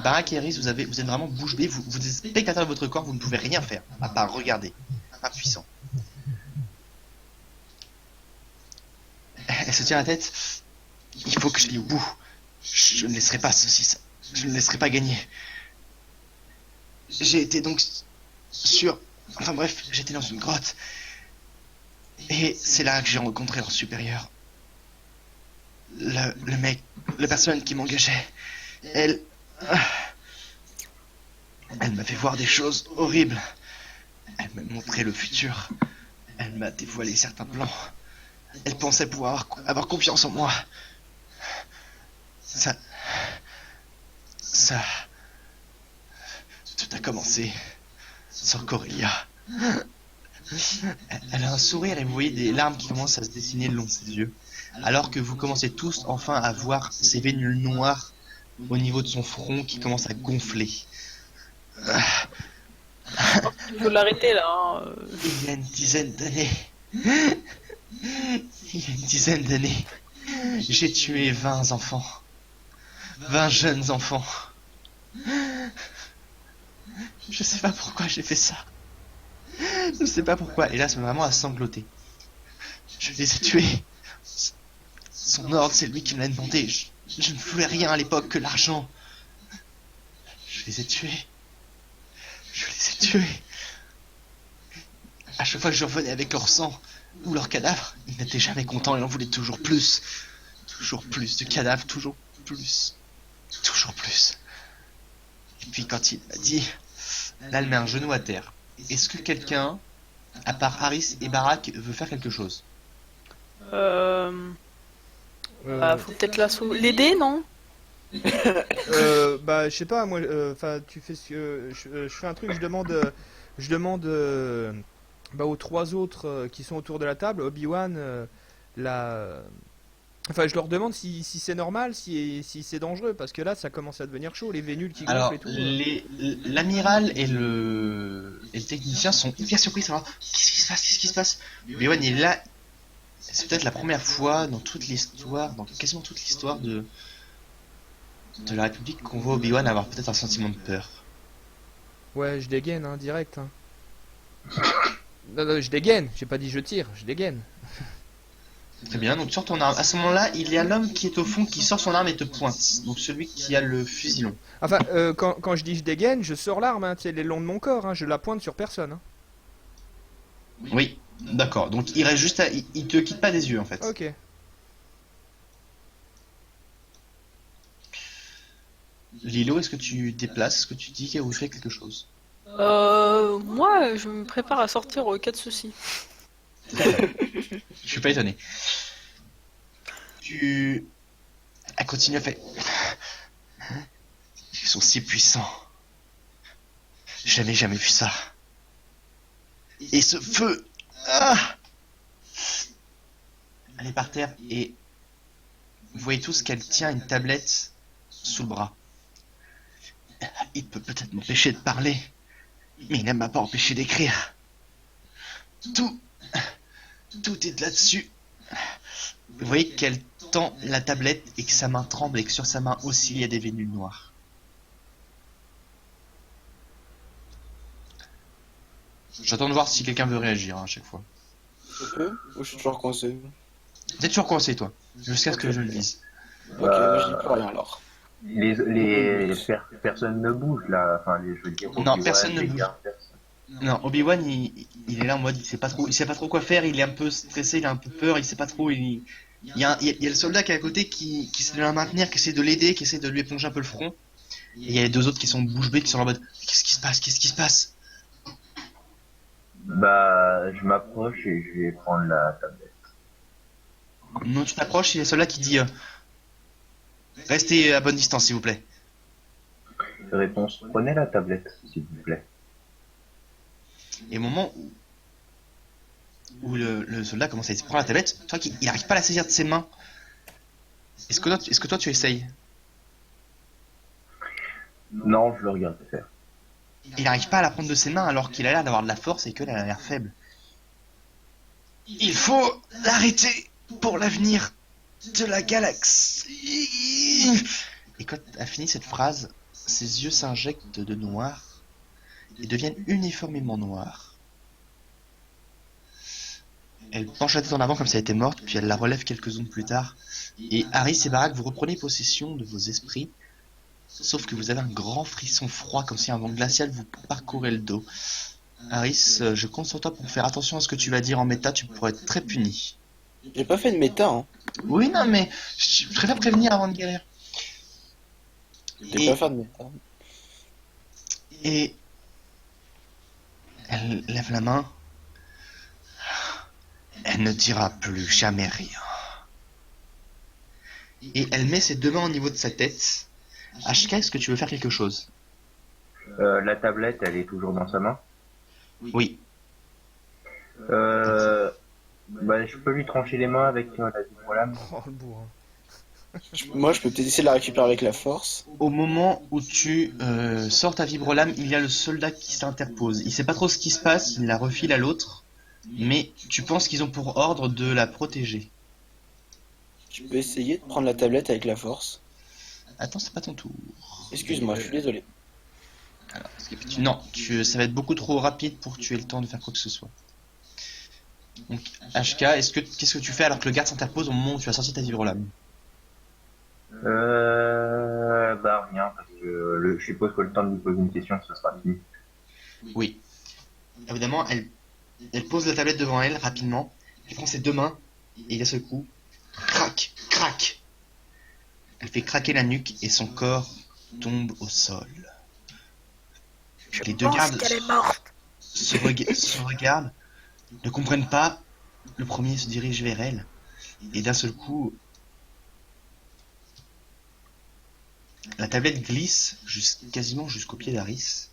Barak et Harris, vous êtes vraiment bouche bée, vous êtes spectateur de votre corps, vous ne pouvez rien faire, à part regarder. Impuissant. Elle se tient la tête. Il faut que je aille au bout. Je ne laisserai pas ceci, je ne laisserai pas gagner. J'ai été donc sur... Enfin bref, j'étais dans une grotte. Et c'est là que j'ai rencontré leur supérieur. Le mec, la personne qui m'engageait. Elle m'a fait voir des choses horribles. Elle m'a montré le futur. Elle m'a dévoilé certains plans. Elle pensait pouvoir avoir confiance en moi. Ça... Tout a commencé sur Corellia. Elle a un sourire et vous voyez des larmes qui commencent à se dessiner le long de ses yeux. Alors que vous commencez tous enfin à voir ces vénules noires au niveau de son front qui commencent à gonfler. Il faut l'arrêter là. Hein. Il y a une dizaine d'années. J'ai tué 20 enfants. 20 jeunes enfants. Je sais pas pourquoi j'ai fait ça. Je sais pas pourquoi. Et là, c'est vraiment à sangloter. Je les ai tués. Son ordre, c'est lui qui me l'a demandé. Je ne voulais rien à l'époque que l'argent. Je les ai tués. Je les ai tués. À chaque fois que je revenais avec leur sang ou leur cadavre, ils n'étaient jamais contents, ils en voulaient toujours plus. Toujours plus de cadavres, toujours plus. Toujours plus. Et puis quand il m'a dit, là elle met un genou à terre. Est-ce que quelqu'un, à part Harris et Barak, veut faire quelque chose? Faut peut-être l'aider, non? Bah, je sais pas, moi, enfin, tu fais ce que. Je fais un truc, je demande bah, aux trois autres qui sont autour de la table, Obi-Wan, la. Enfin, je leur demande si c'est normal, si c'est dangereux, parce que là, ça commence à devenir chaud, les vénules qui gonflent Alors, et tout. l'amiral et le technicien sont hyper surpris de savoir qu'est-ce qui se passe, qu'est-ce qui se passe. Obi-Wan il est là, c'est peut-être la première fois dans toute l'histoire, dans quasiment toute l'histoire de la République qu'on voit Obi-Wan avoir peut-être un sentiment de peur. Ouais, je dégaine, hein, direct. Hein. Non, non, je dégaine, j'ai pas dit je tire, je dégaine. Très bien, donc sors ton arme. À ce moment-là, il y a l'homme qui est au fond qui sort son arme et te pointe. Donc celui qui a le fusil long. Enfin, quand je dis je dégaine, je sors l'arme, hein, c'est le long de mon corps, hein, je la pointe sur personne. Hein. Oui, d'accord. Donc il reste juste à... il te quitte pas des yeux en fait. Ok. Lilo, est-ce que tu déplaces? Est-ce que tu dis ou fais quelque chose? Moi, je me prépare à sortir au cas de souci. Je suis pas étonné. Tu... Elle continue à faire... Ils sont si puissants. Je n'avais jamais vu ça. Et ce feu... Ah, elle est par terre et... Vous voyez tous qu'elle tient une tablette sous le bras. Il peut peut-être m'empêcher de parler, mais il ne m'a pas empêché d'écrire. Tout est là-dessus. Vous voyez qu'elle tend la tablette et que sa main tremble et que sur sa main aussi il y a des vénules noires. J'attends de voir si quelqu'un veut réagir hein, à chaque fois. Je peux ou je suis toujours coincé? T'es toujours coincé toi, jusqu'à ce que je le dise. Ok, moi je dis plus rien alors. Personne ne bouge là, enfin, je veux dire. Non, Obi-Wan, personne ne les bouge. gars, personne. Non, Obi-Wan il est là en mode il sait pas trop quoi faire, il est un peu stressé, il a un peu peur, il sait pas trop, il y a le soldat qui est à côté qui essaie de la maintenir, qui essaie de l'aider, qui essaie de lui éponger un peu le front. Et il y a les deux autres qui sont bouche bée, qui sont en mode qu'est-ce qui se passe, qu'est-ce qui se passe? Bah, je m'approche et je vais prendre la tablette. Non, tu t'approches, il y a le soldat qui dit restez à bonne distance s'il vous plaît. Réponse, prenez la tablette, s'il vous plaît. Et au moment où le soldat commence à prendre la tablette, tu vois qu'il n'arrive pas à la saisir de ses mains. Est-ce que toi tu essayes? Non, je le regarde faire. Il n'arrive pas à la prendre de ses mains alors qu'il a l'air d'avoir de la force et qu'elle a l'air faible. Il faut l'arrêter pour l'avenir de la galaxie. Et quand elle a fini cette phrase, ses yeux s'injectent de noir et deviennent uniformément noirs. Elle penche la tête en avant comme si elle était morte, puis elle la relève quelques secondes plus tard. Et Harris et Barak, vous reprenez possession de vos esprits, sauf que vous avez un grand frisson froid, comme si un vent glacial vous parcourait le dos. Harris, je compte sur toi pour faire attention à ce que tu vas dire en méta, tu pourrais être très puni. J'ai pas fait de méta, hein. Oui, non, mais je préfère prévenir avant de guérir. Je vais pas faire de méta. Et elle lève la main. Elle ne dira plus jamais rien. Et elle met ses deux mains au niveau de sa tête. HK, est-ce que tu veux faire quelque chose? La tablette, elle est toujours dans sa main. Oui. Bah, je peux lui trancher les mains avec la vibro-lame. Oh, le bourrin. Moi je peux peut-être essayer de la récupérer avec la force. Au moment où tu sors ta vibro-lame, il y a le soldat qui s'interpose. Il sait pas trop ce qui se passe, il la refile à l'autre. Mais tu penses qu'ils ont pour ordre de la protéger. Je peux essayer de prendre la tablette avec la force. Attends, c'est pas ton tour. Excuse-moi, je suis désolé. Alors, non, ça va être beaucoup trop rapide pour que tu aies le temps de faire quoi que ce soit. Donc, HK, qu'est-ce que tu fais alors que le garde s'interpose au moment où tu as sorti ta vibro-lame? Bah rien, parce que je suppose que le temps de lui poser une question, ce sera fini. Oui. Évidemment, Elle pose la tablette devant elle rapidement. Elle prend ses deux mains et d'un seul coup, crac, crac. Elle fait craquer la nuque et son corps tombe au sol. Les deux gardes se regardent, ne comprennent pas. Le premier se dirige vers elle et d'un seul coup, la tablette glisse quasiment jusqu'au pied d'Aris.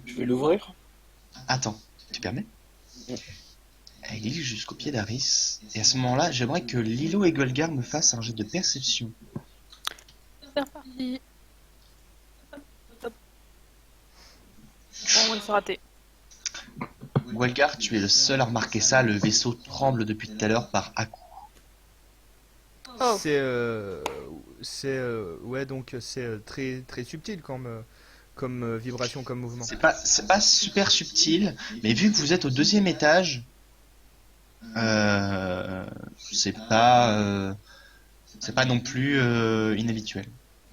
Je vais l'ouvrir. Attends, tu permets? Mm. Elle glisse jusqu'au pied d'Aris. Et à ce moment-là, j'aimerais que Lilo et Golgar me fassent un jet de perception. C'est reparti. Bon, c'est raté. Golgar, tu es le seul à remarquer ça. Le vaisseau tremble depuis tout à l'heure par à-coups. Oh. Ouais, donc c'est très très subtil comme vibration, comme mouvement. C'est pas super subtil, mais vu que vous êtes au deuxième étage, c'est pas non plus inhabituel.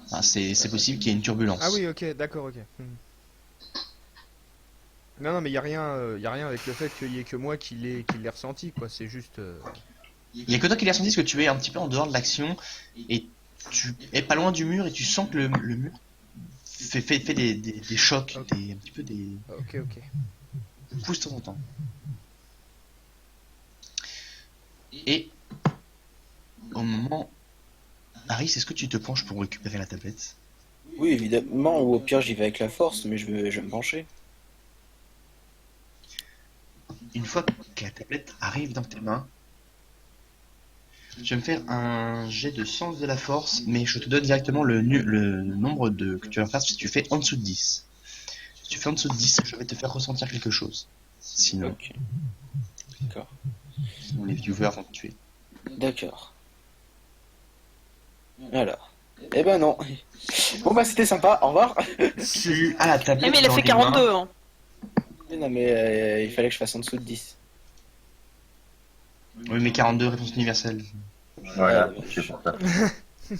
Enfin, c'est possible qu'il y ait une turbulence. Ah oui, ok, d'accord, ok. Non, mais y a rien avec le fait qu'il y ait que moi qui l'ai ressenti, quoi. C'est juste. Il y a que toi qui l'as ressenti parce que tu es un petit peu en dehors de l'action et tu es pas loin du mur et tu sens que le mur fait des chocs, Ok. un petit peu des Ok. pousses de temps en temps. Et au moment, Harry, est-ce que tu te penches pour récupérer la tablette? Oui, évidemment, ou au pire, j'y vais avec la force, mais je vais me pencher. Une fois que la tablette arrive dans tes mains, je vais me faire un jet de sens de la force, mais je te donne directement le nombre que tu vas faire si tu fais en dessous de 10. Si tu fais en dessous de 10, je vais te faire ressentir quelque chose. Sinon, Ok. D'accord. les viewers vont te tuer. D'accord. Alors. Eh ben non. Bon bah c'était sympa, au revoir. Tu as la Eh, tablette mais il a dans fait les mains. 42, hein. Non mais il fallait que je fasse en dessous de 10. Oui, mais 42, réponse universelle. Voilà, Ouais, c'est pour ça.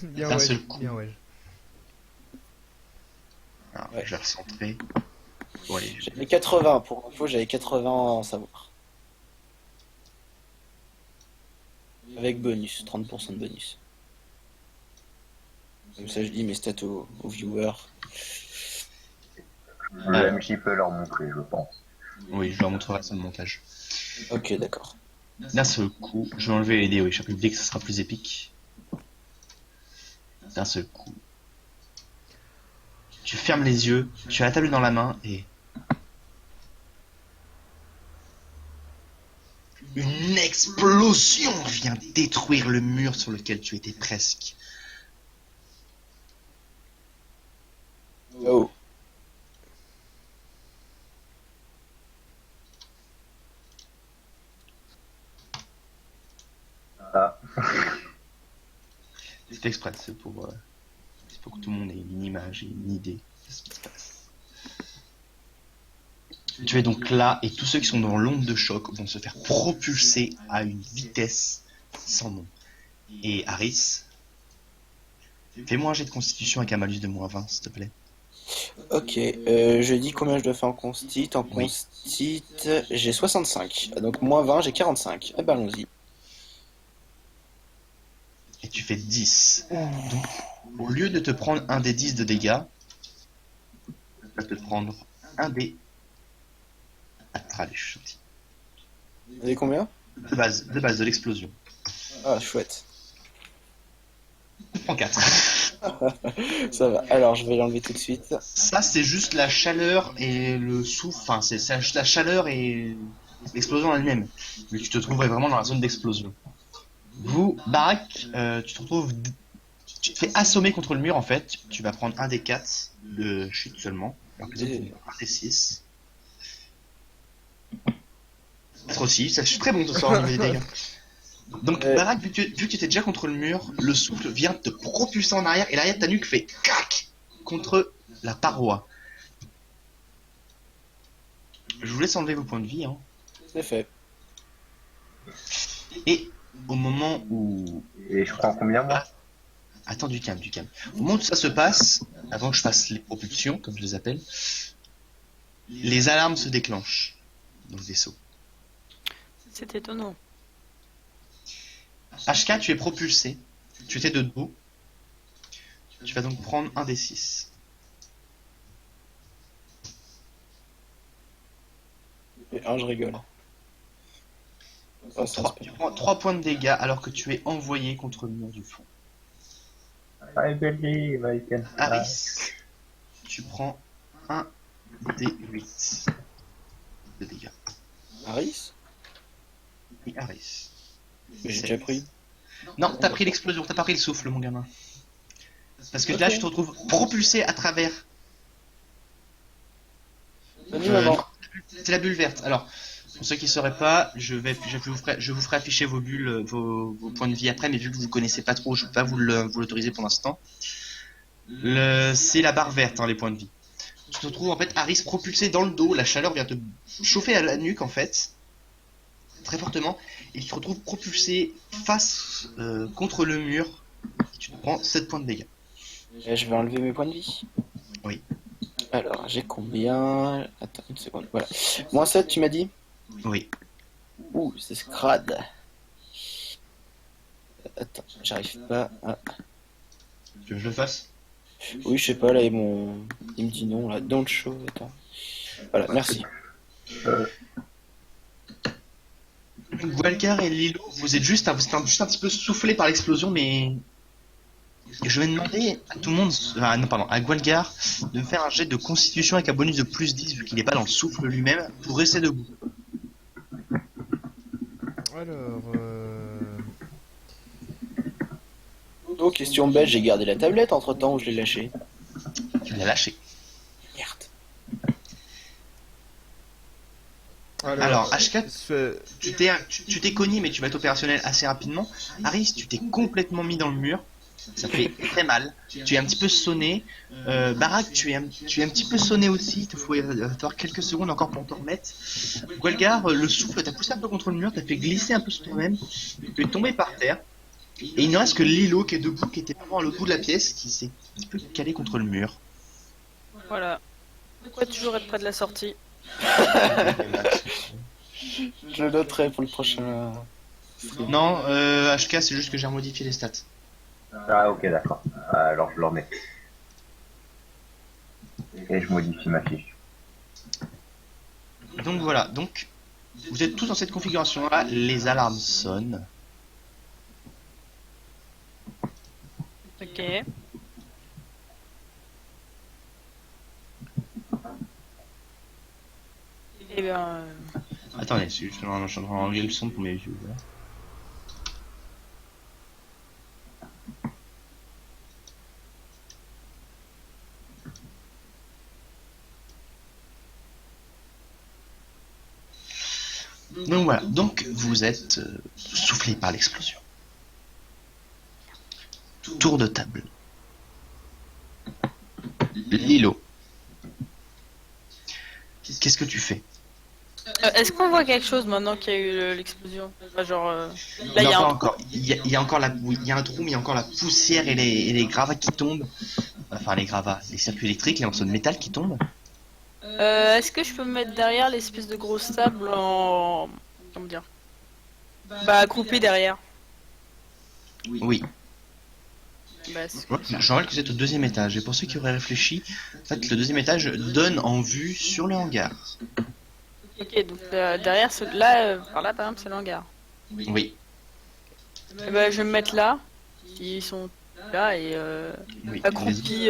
Bien D'un ouais. seul coup. Bien ouais. Alors, Ouais. je vais recentrer. Bon, allez, J'avais 80, pour info, j'avais 80 en savoir. Avec bonus, 30% de bonus. Comme ça je dis mes stats aux viewers. Le MJ peut leur montrer, je pense. oui, je leur montrerai ça le montage. Ok, d'accord. D'un seul coup, je vais enlever les dés, oui, cher public, ça sera plus épique. D'un seul coup. Tu fermes les yeux, tu as la tablette dans la main et... Une explosion vient détruire le mur sur lequel tu étais presque. Oh. Ah, C'est exprès, c'est pour que tout le monde ait une image et une idée de ce qui se passe. Tu es donc là et tous ceux qui sont dans l'onde de choc vont se faire propulser à une vitesse sans nom. Et Harris, fais-moi un jet de constitution avec un malus de -20, s'il te plaît. Ok, je dis combien je dois faire en constit. En Oui. constit, j'ai 65. Donc moins 20, j'ai 45. Eh ben allons-y. Et tu fais 10. Donc, au lieu de te prendre un des 10 de dégâts, tu vas te prendre un des... Allez, je suis gentil. Vous avez combien? De base de l'explosion. Ah, chouette. Tu prends 4. Ça va. Alors, je vais l'enlever tout de suite. Ça, c'est juste la chaleur et le souffle. Enfin, c'est juste la chaleur et l'explosion elle-même. Mais tu te trouverais vraiment dans la zone d'explosion. Vous, Barak, tu te retrouves. Tu te fais assommer contre le mur en fait. Tu vas prendre un des 4 de chute seulement. Alors que les autres vont prendre un des 6. 4 aussi. Ça, je suis très bon ce soir au niveau des dégâts. Donc, Barak, vu que tu étais déjà contre le mur, le souffle vient te propulser en arrière et l'arrière de ta nuque fait crac contre la paroi. Je vous laisse enlever vos points de vie. Hein. C'est fait. Et au moment où... et je prends combien, moi? Attends, du calme. Au moment où ça se passe, avant que je fasse les propulsions, comme je les appelle, les alarmes se déclenchent. dans le vaisseau. C'est étonnant. HK, tu es propulsé. Tu étais de dos. Tu vas donc prendre un des 6. Et un, je rigole. Oh, ça, c'est Tu pas- prends 3 points de dégâts alors que tu es envoyé contre le mur du fond. I believe I can fly. Harris, tu prends un des 8 de dégâts. Harris? Et Harris. Mais j'ai déjà pris. Non, t'as pris l'explosion, t'as pas pris le souffle, mon gamin. Parce que là, tu te retrouves propulsé à travers. Salut, maman. C'est la bulle verte. Alors, pour ceux qui ne sauraient pas, je vous ferai afficher vos bulles, vos points de vie après, mais vu que vous ne connaissez pas trop, je ne peux pas vous l'autoriser pour l'instant. C'est la barre verte, hein, les points de vie. Tu te retrouves en fait Harris propulsé dans le dos, la chaleur vient te chauffer à la nuque en fait, très fortement, et tu te retrouves propulsé face contre le mur, et tu te prends 7 points de dégâts. Et je vais enlever mes points de vie. Oui. Alors, j'ai combien? Attends une seconde. Voilà. Moins 7, tu m'as dit? Oui. Ouh, c'est scrade. Attends, j'arrive pas à... Tu veux que je le fasse? Oui, je sais pas, là, il me dit non, là. Don't show, attends. Voilà, merci. Walker et Lilo, vous êtes juste un petit peu soufflé par l'explosion, mais je vais demander à tout le monde, non pardon, à Gualgar de me faire un jet de constitution avec un bonus de plus 10 vu qu'il n'est pas dans le souffle lui-même pour rester debout. Alors, Oh, question bête, j'ai gardé la tablette entre-temps ou je l'ai lâchée? Tu l'as lâché. Merde. Alors, HK, ce- tu t'es cogné mais tu vas être opérationnel assez rapidement. Harris, tu t'es complètement mis dans le mur. Ça fait très mal. Tu es un petit peu sonné. Barak, tu es un petit peu sonné aussi. Il te faut falloir quelques secondes encore pour t'en remettre. Gualgar, le souffle t'a poussé un peu contre le mur, t'a fait glisser un peu sur toi-même. Tu es tombé par terre. Et il ne reste que Lilo qui est debout, qui était vraiment à l'autre bout de la pièce, qui s'est un petit peu calé contre le mur. Voilà. Pourquoi toujours être près de la sortie? Je le noterai pour le prochain... Non, HK, c'est juste que j'ai remodifié les stats. Ah, ok, d'accord. Alors je le remets. Et je modifie ma fiche. Donc voilà, donc vous êtes tous dans cette configuration-là, les alarmes sonnent. Ok. Eh bien, Attendez, je suis en train d'enlever le son pour mes viewers. Donc voilà, donc vous êtes soufflé par l'explosion. Tour de table. Lilo. Qu'est-ce que tu fais? est-ce qu'on voit quelque chose maintenant qu'il y a eu l'explosion? Enfin, genre, là, il y Non, a pas un encore. Il y a encore oui, il y a un trou, mais il y a encore la poussière et les gravats qui tombent. Enfin, les gravats, les circuits électriques, les morceaux de métal qui tombent. Est-ce que je peux me mettre derrière l'espèce de grosse table en... Comment dire? Bah, accroupi derrière. Oui. Bah, c'est- Je rappelle que vous êtes au deuxième étage. Et pour ceux qui auraient réfléchi, en fait, le deuxième étage donne en vue sur le hangar. Ok, donc derrière, là, par là, par exemple, c'est le hangar. Oui. Et bah, je vais me mettre là. Ils sont là et Oui. accroupis.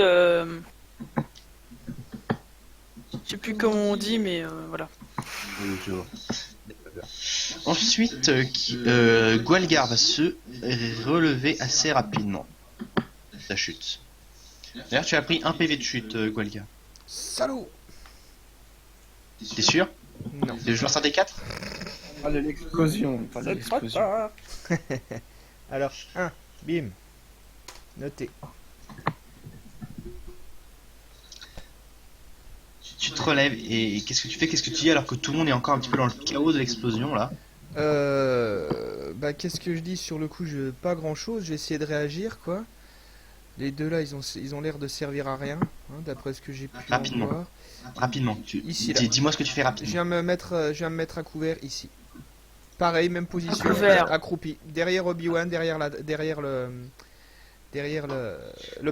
Je sais plus comment on dit, mais voilà. Ensuite, Gualgar va se relever assez rapidement. Ta chute. D'ailleurs, tu as pris un PV de chute, Gualgar. Salaud! T'es sûr? Non. Je lance un des 4. Ah, l'explosion, pas C'est trop tard. Alors, 1, bim. Noté. Tu te relèves et qu'est-ce que tu fais? Qu'est-ce que tu dis alors que tout le monde est encore un petit peu dans le chaos de l'explosion là? Bah, qu'est-ce que je dis sur le coup? Pas grand chose, je vais essayer de réagir quoi. Les deux là, ils ont l'air de servir à rien, hein, d'après ce que j'ai pu en Rapidement. voir. Rapidement. Ici, là. Dis-moi ce que tu fais Je rapidement. viens me mettre à couvert ici. Pareil, même position, couvert. accroupi. Derrière Obi-Wan, derrière le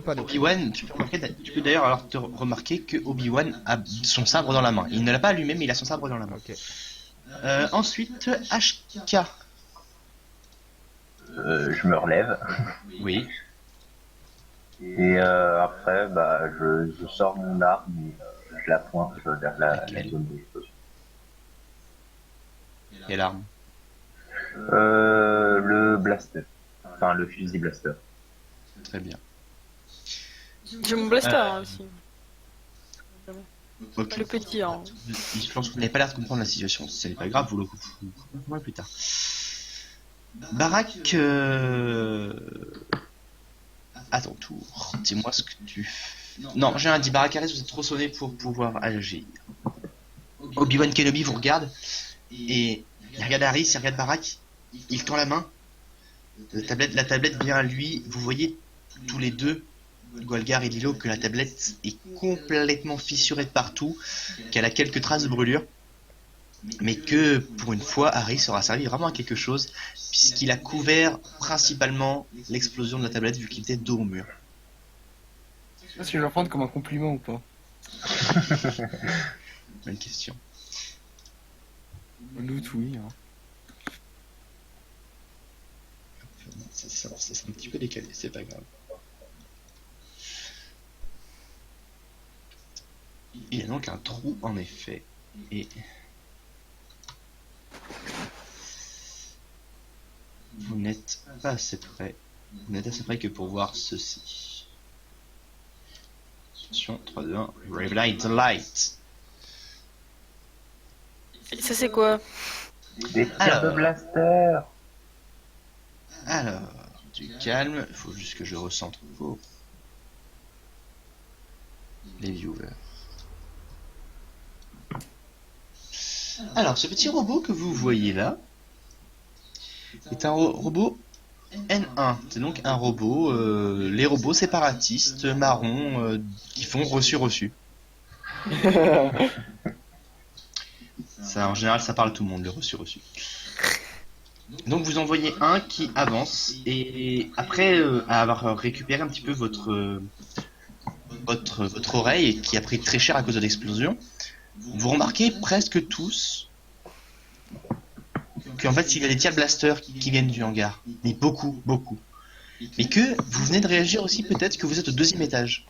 panneau. Obi-Wan, tu peux d'ailleurs alors te remarquer que Obi-Wan a son sabre dans la main. Il ne l'a pas allumé, mais il a son sabre dans la main. Ok. Ensuite, HK. Je me relève. Oui. Et après, bah, je sors mon arme et je la pointe vers la zone d'explosion. Quelle arme? Le blaster. Enfin, le fusil blaster. Très bien. J'ai mon blaster aussi. Ok. Le petit, hein. Je pense que vous n'avez pas l'air de comprendre la situation. C'est pas grave, vous le comprendrez plus tard. Barak, à ton tour. Dis-moi ce que tu fais. Non, j'ai un dit Barak Harris, vous êtes trop sonné pour pouvoir agir. Obi-Wan Kenobi vous regarde et il regarde Harris, il regarde Barak, il tend la main. La tablette vient à lui. Vous voyez tous les deux, Golgar et Lilo, que la tablette est complètement fissurée de partout, qu'elle a quelques traces de brûlure, mais que pour une fois, Harris aura servi vraiment à quelque chose, puisqu'il a couvert principalement l'explosion de la tablette vu qu'il était dos au mur. Je sais pas si je vais le prendre comme un compliment ou pas. Bonne question. Le doute, oui. Hein. C'est un petit peu décalé, c'est pas grave. Il y a donc un trou en effet, et vous n'êtes pas assez près. Vous n'êtes assez près que pour voir ceci. Attention, 3, 2, 1, Relight the light. Et ça, c'est quoi? Des tirs de blaster. Alors, du calme, il faut juste que je recentre pour les viewers. Alors, ce petit robot que vous voyez là est un robot N1. C'est donc un robot, les robots séparatistes marrons qui font reçu. Ça, en général, ça parle à tout le monde, le reçu. Donc vous en voyez un qui avance et après avoir récupéré un petit peu votre oreille qui a pris très cher à cause de l'explosion, vous remarquez presque tous qu'en fait il y a des tirs blaster qui viennent du hangar, mais beaucoup, mais que vous venez de réagir aussi peut-être que vous êtes au 2e étage.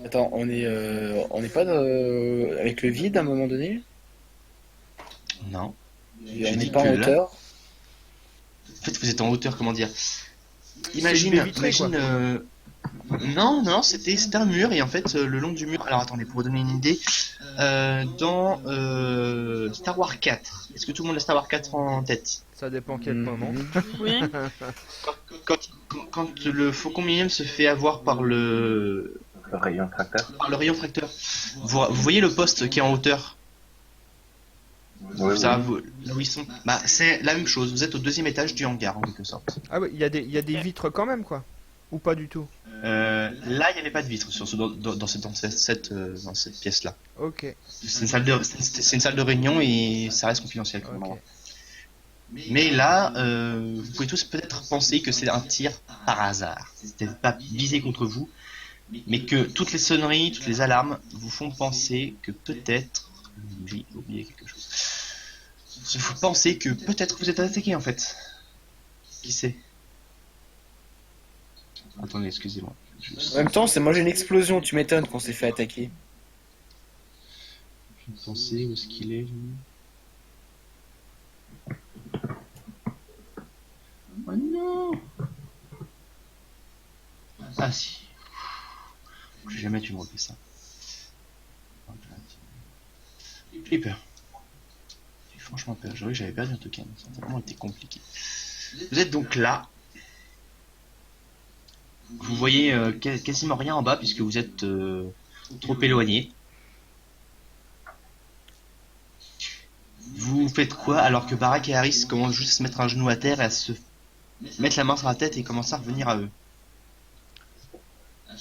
Attends, on est pas avec le vide à un moment donné? Non. On J'ai dit n'est pas que en là- hauteur? En fait vous êtes en hauteur, comment dire. une Imagine, baie vitrée, quoi. non, c'était un mur et en fait le long du mur. Alors attendez, pour vous donner une idée, dans Star Wars 4, est-ce que tout le monde a Star Wars 4 en tête? Ça dépend quel moment. Oui. Quand le Faucon Millennium se fait avoir par le Le rayon tracteur. rayon fracteur, vous voyez le poste qui est en hauteur? Oui, Ça, oui. là où ils sont. Bah, c'est la même chose. Vous êtes au 2e étage du hangar en quelque sorte. Ah ouais, il y a des vitres quand même, quoi. Ou pas du tout. Là, il n'y avait pas de vitre dans cette pièce-là. Ok. C'est une salle de réunion et ça reste confidentiel pour le moment. Ok. Mais là, vous pouvez tous peut-être penser que c'est un tir par hasard. C'était pas visé contre vous, mais que toutes les sonneries, toutes les alarmes vous font penser que peut-être. J'ai oublié quelque chose. Vous pensez que peut-être vous êtes attaqué en fait. Qui sait? Attendez, excusez-moi. En même temps, c'est moi j'ai une explosion, tu m'étonnes qu'on s'est fait attaquer. Je vais penser où est-ce qu'il est. Lui. Oh non! Ah si. J'ai jamais dû me relever ça. J'ai peur. J'ai franchement peur. J'aurais que j'avais perdu un token. Ça a vraiment été compliqué. Vous êtes donc là. Vous voyez quasiment rien en bas puisque vous êtes trop éloigné. Vous faites quoi alors que Barak et Harris commencent juste à se mettre un genou à terre et à se mettre la main sur la tête et commencent à revenir à eux?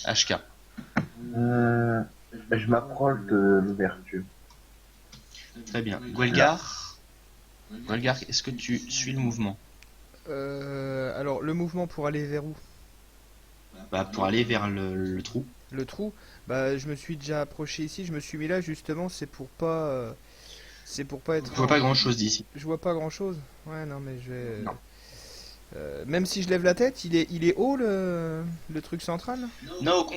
HK. Je m'approche de l'ouverture. Très bien. Guelgar, est-ce que tu suis le mouvement? Alors, le mouvement pour aller vers où? Bah, pour aller vers le trou. Le trou? Bah, je me suis déjà approché ici, je me suis mis là justement, c'est pour pas être. Je vois pas grand chose d'ici. Je vois pas grand chose. Ouais, non, mais je vais. Non. Même si je lève la tête, il est haut le truc central? Non,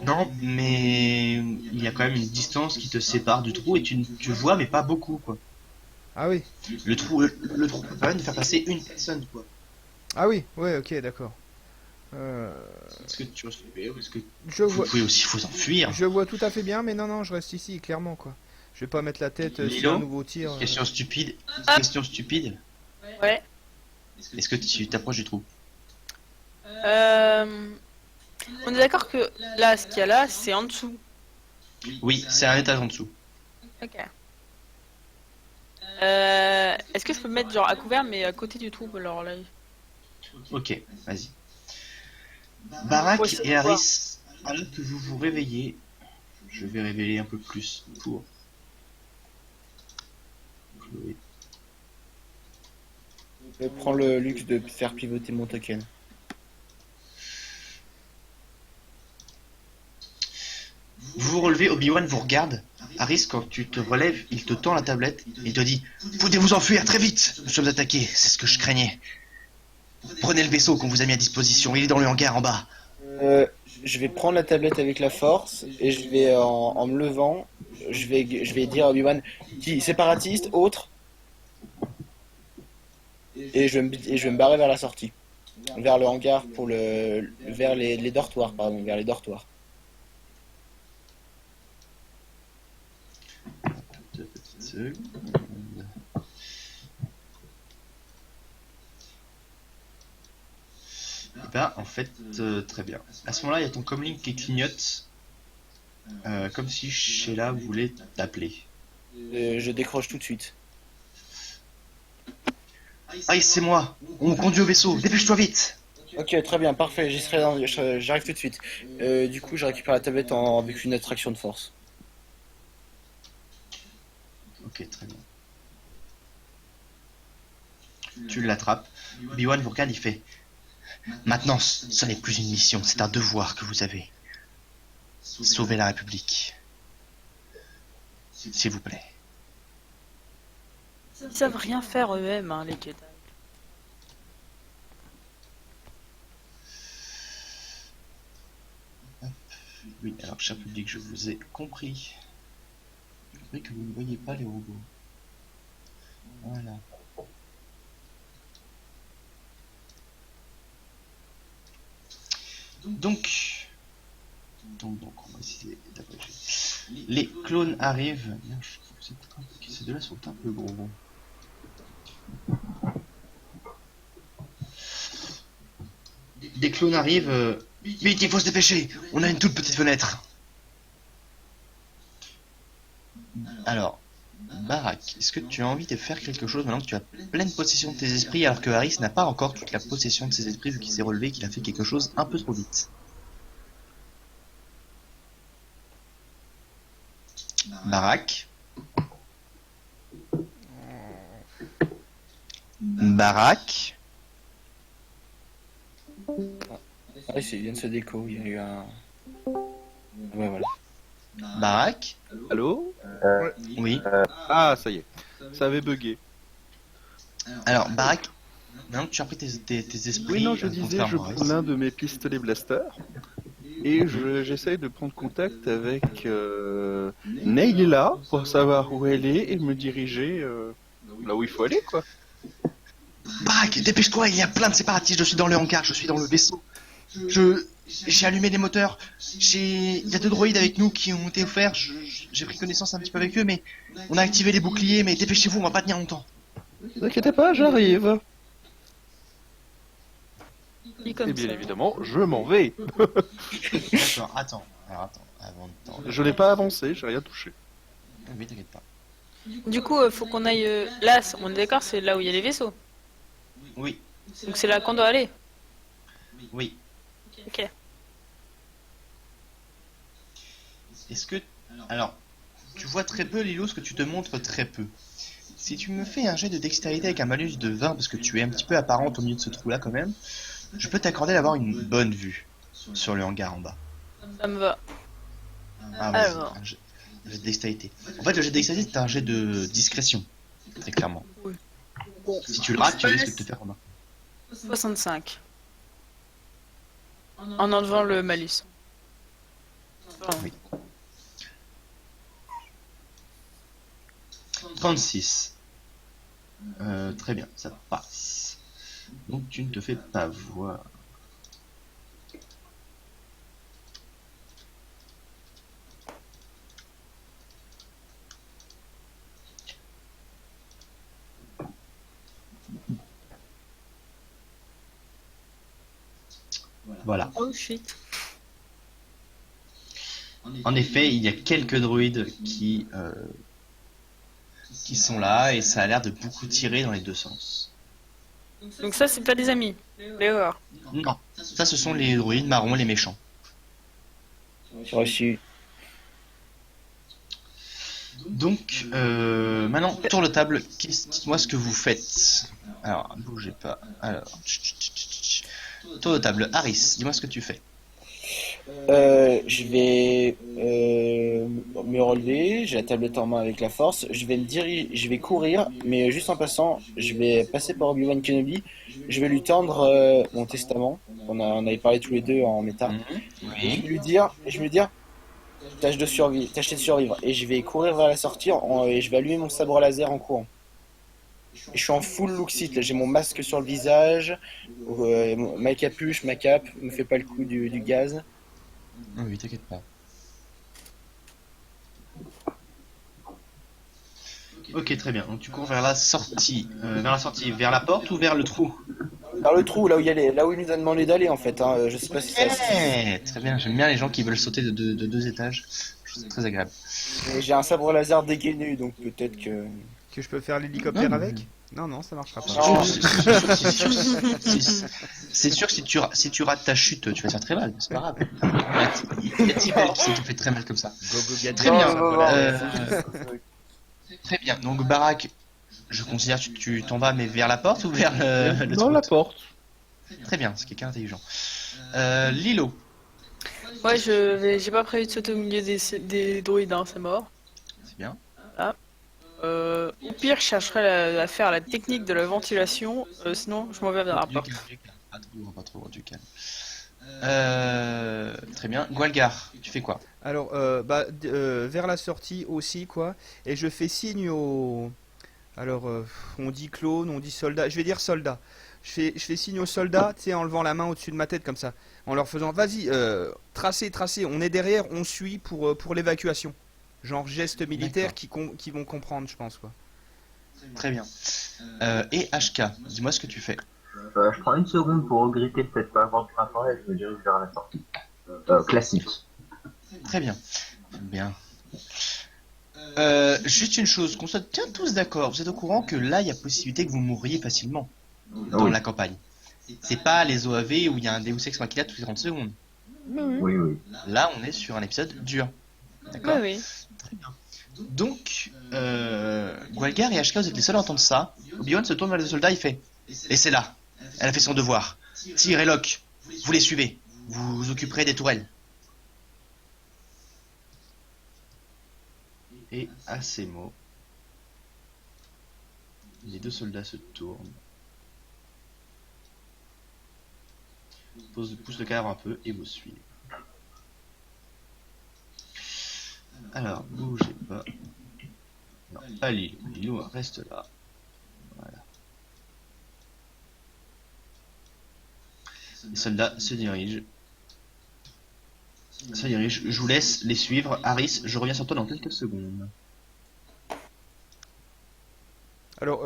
non, mais il y a quand même une distance qui te sépare du trou et tu vois, mais pas beaucoup, quoi. Ah oui. Le trou peut quand même faire passer une personne, quoi. Ah oui, ouais, ok, d'accord. Est-ce que tu vois ce que je veux dire? Est-ce que Je vous vois, pouvez aussi faut s'enfuir? je vois tout à fait bien, mais non, je reste ici, clairement, quoi. Je vais pas mettre la tête sur Lilo, un nouveau tir. Question stupide. Question stupide. Ouais. Est-ce que tu t'approches du trou? On est d'accord que là, ce qu'il y a là, c'est en dessous. Oui, c'est un étage en dessous. Ok. Est-ce que je peux me mettre genre à couvert, mais à côté du trou, alors là. Ok, vas-y. Barak Ouais, c'est et quoi Harris, alors que vous vous réveillez, je vais révéler un peu plus pour Chloé. Je prends le luxe de faire pivoter mon token. Vous vous relevez, Obi-Wan vous regarde. Harris, quand tu te relèves, il te tend la tablette et il te dit « Pouvez vous enfuir très vite! Nous sommes attaqués, c'est ce que je craignais. Prenez le vaisseau qu'on vous a mis à disposition, il est dans le hangar en bas. » Je vais prendre la tablette avec la force et je vais en me levant, je vais dire à Obi-Wan qui séparatiste, autre, et je vais me barrer vers la sortie, vers le hangar vers les dortoirs, pardon, vers les dortoirs. Deux petites secondes. Et ben, en fait, très bien. À ce moment-là, il y a ton comlink qui clignote, comme si Sheila voulait t'appeler. Je décroche tout de suite. Harris, c'est moi. On me conduit au vaisseau. Dépêche-toi vite. Ok, très bien, parfait, j'arrive tout de suite. Du coup, je récupère la tablette avec une attraction de force. Ok, très bien. Tu l'attrapes. Obi-Wan vous regarde, il fait maintenant, ce n'est plus une mission, c'est un devoir que vous avez. Sauvez la République. S'il vous plaît. Ils savent rien faire eux-mêmes, hein, les Jedi. Oui, alors, cher public, je vous ai compris. J'ai compris que vous ne voyez pas les robots. Voilà. Donc, on va essayer d'abréger. Les clones arrivent. Merde, je trouve que ces deux-là sont un peu gros. Des clones arrivent. Vite, il faut se dépêcher. On a une toute petite fenêtre. Alors, Barak, est-ce que tu as envie de faire quelque chose maintenant que tu as pleine possession de tes esprits alors que Harris n'a pas encore toute la possession de ses esprits vu qu'il s'est relevé et qu'il a fait quelque chose un peu trop vite? Barak. Barak. Ah, il vient de se déco, il y a eu un... Ouais, voilà. Barak. Allô? Oui. Ah, ça y est. Ça avait bugué. Alors, Barak, maintenant que tu as pris tes esprits... Oui, non, je disais, je prends l'un de mes pistolets blaster et j'essaye de prendre contact avec Nayla pour savoir où elle est et me diriger là où il faut aller, quoi. Barak, dépêche-toi, il y a plein de séparatistes, je suis dans le hangar, je suis dans le vaisseau. J'ai allumé les moteurs, il y a deux droïdes avec nous qui ont été offerts, j'ai pris connaissance un petit peu avec eux, mais on a activé les boucliers, mais dépêchez-vous, on va pas tenir longtemps. Ne vous inquiétez pas, j'arrive. Et comme Et bien ça. évidemment, je m'en vais. D'accord, attends, avant de... Je n'ai pas avancé, j'ai rien touché. Oui, t'inquiète pas. Du coup, faut qu'on aille. Là, on est d'accord, c'est là où il y a les vaisseaux. Oui, Donc c'est là qu'on doit aller. oui. Ok. Est-ce que... Alors, tu vois très peu, Lilo, ce que tu te montres très peu. Si tu me fais un jet de dextérité avec un malus de 20, parce que tu es un petit peu apparente au milieu de ce trou-là quand même, je peux t'accorder d'avoir une bonne vue sur le hangar en bas. Ça me va. Ah, vas-y, Alors. un jet de dextérité. En fait, le jet de dextérité, c'est un jet de discrétion, très clairement. Oui. Si tu le rates, tu risques de te faire remarquer. 65. En enlevant le malus. Pardon. Oui. 36. Très bien, ça passe. Donc tu ne te fais pas voir. Voilà. Oh shit. En effet, il y a quelques druides qui sont là et ça a l'air de beaucoup tirer dans les deux sens. Donc ça, c'est pas des amis. Léo. Non, ça ce sont les druides marrons, les méchants. Reçu. Donc, maintenant, tour de table, dites-moi ce que vous faites. Alors, bougez pas. Alors, tour de table, Harris, dis-moi ce que tu fais. Je vais me relever, j'ai la tablette en main avec la force, je vais me diriger, je vais courir, mais juste en passant, je vais passer par Obi-Wan Kenobi, je vais lui tendre mon testament, on avait parlé tous les deux en méta, je Oui. vais lui dire, tâche de survivre, et je vais courir vers la sortie, et je vais allumer mon sabre laser en courant. Je suis en full look sit, là, j'ai mon masque sur le visage, ma capuche, ma cape, me fait pas le coup du gaz. Oui, t'inquiète pas. Ok, très bien. Donc tu cours vers la sortie. Vers la porte ou vers le trou? Dans le trou, là où il nous a demandé d'aller en fait. Hein. Je sais pas si ça. Très bien, j'aime bien les gens qui veulent sauter de deux étages. Je trouve ça très agréable. J'ai un sabre laser dégainé, donc peut-être que. Que je peux faire l'hélicoptère Non, avec? Non, non, ça marchera pas. Non. C'est sûr que si tu rates ta chute, tu vas te faire très mal. C'est pas grave. Il y a Tibel qui s'est fait très mal comme ça. Très bien. Très bien. Donc Barak, je considère que tu t'en vas, mais vers la porte ou vers le Dans trou? la porte. Très bien, c'est quelqu'un d'intelligent. Lilo. Ouais, j'ai pas prévu de sauter au milieu des druides, hein, c'est mort. C'est bien. Au pire, je chercherai à faire la technique de la ventilation, sinon je m'en vais vers la porte. Pas trop, du calme. Très bien. Gualgar, tu fais quoi? Alors, vers la sortie aussi, quoi. Et je fais signe au... Alors, on dit clone, on dit soldat. Je vais dire soldat. Je fais signe aux soldats, tu sais, en levant la main au-dessus de ma tête comme ça. En leur faisant, vas-y, tracez, on est derrière, on suit pour l'évacuation. Genre geste militaire qui vont comprendre, je pense, quoi. Très bien. Et HK, dis-moi ce que tu fais. Je prends une seconde pour regretter le fait de pas avoir de printemps et je me dirige vers la sortie. Classique. Très bien. Bien. Juste une chose, qu'on soit bien tous d'accord, vous êtes au courant que là, il y a possibilité que vous mourriez facilement dans Oui. la campagne. C'est pas les OAV où il y a un Deus Ex Machina toutes les 30 secondes. Oui, oui. Là, on est sur un épisode dur. D'accord? Oui, oui. Très bien. Donc, Gualgar et HK, vous êtes les seuls à entendre ça. Obi-Wan se tourne vers les soldats, il fait laissez-la. Elle a fait son devoir. Tyr et Locke, vous les suivez. Vous vous occuperez des tourelles. Et à ces mots, les deux soldats se tournent, poussent le cadavre un peu et vous suivent. Alors, bougez pas. Non, pas Lilo. Lilo reste là. Voilà. Les soldats se dirigent. Je vous laisse les suivre. Harris, je reviens sur toi dans quelques secondes. Alors,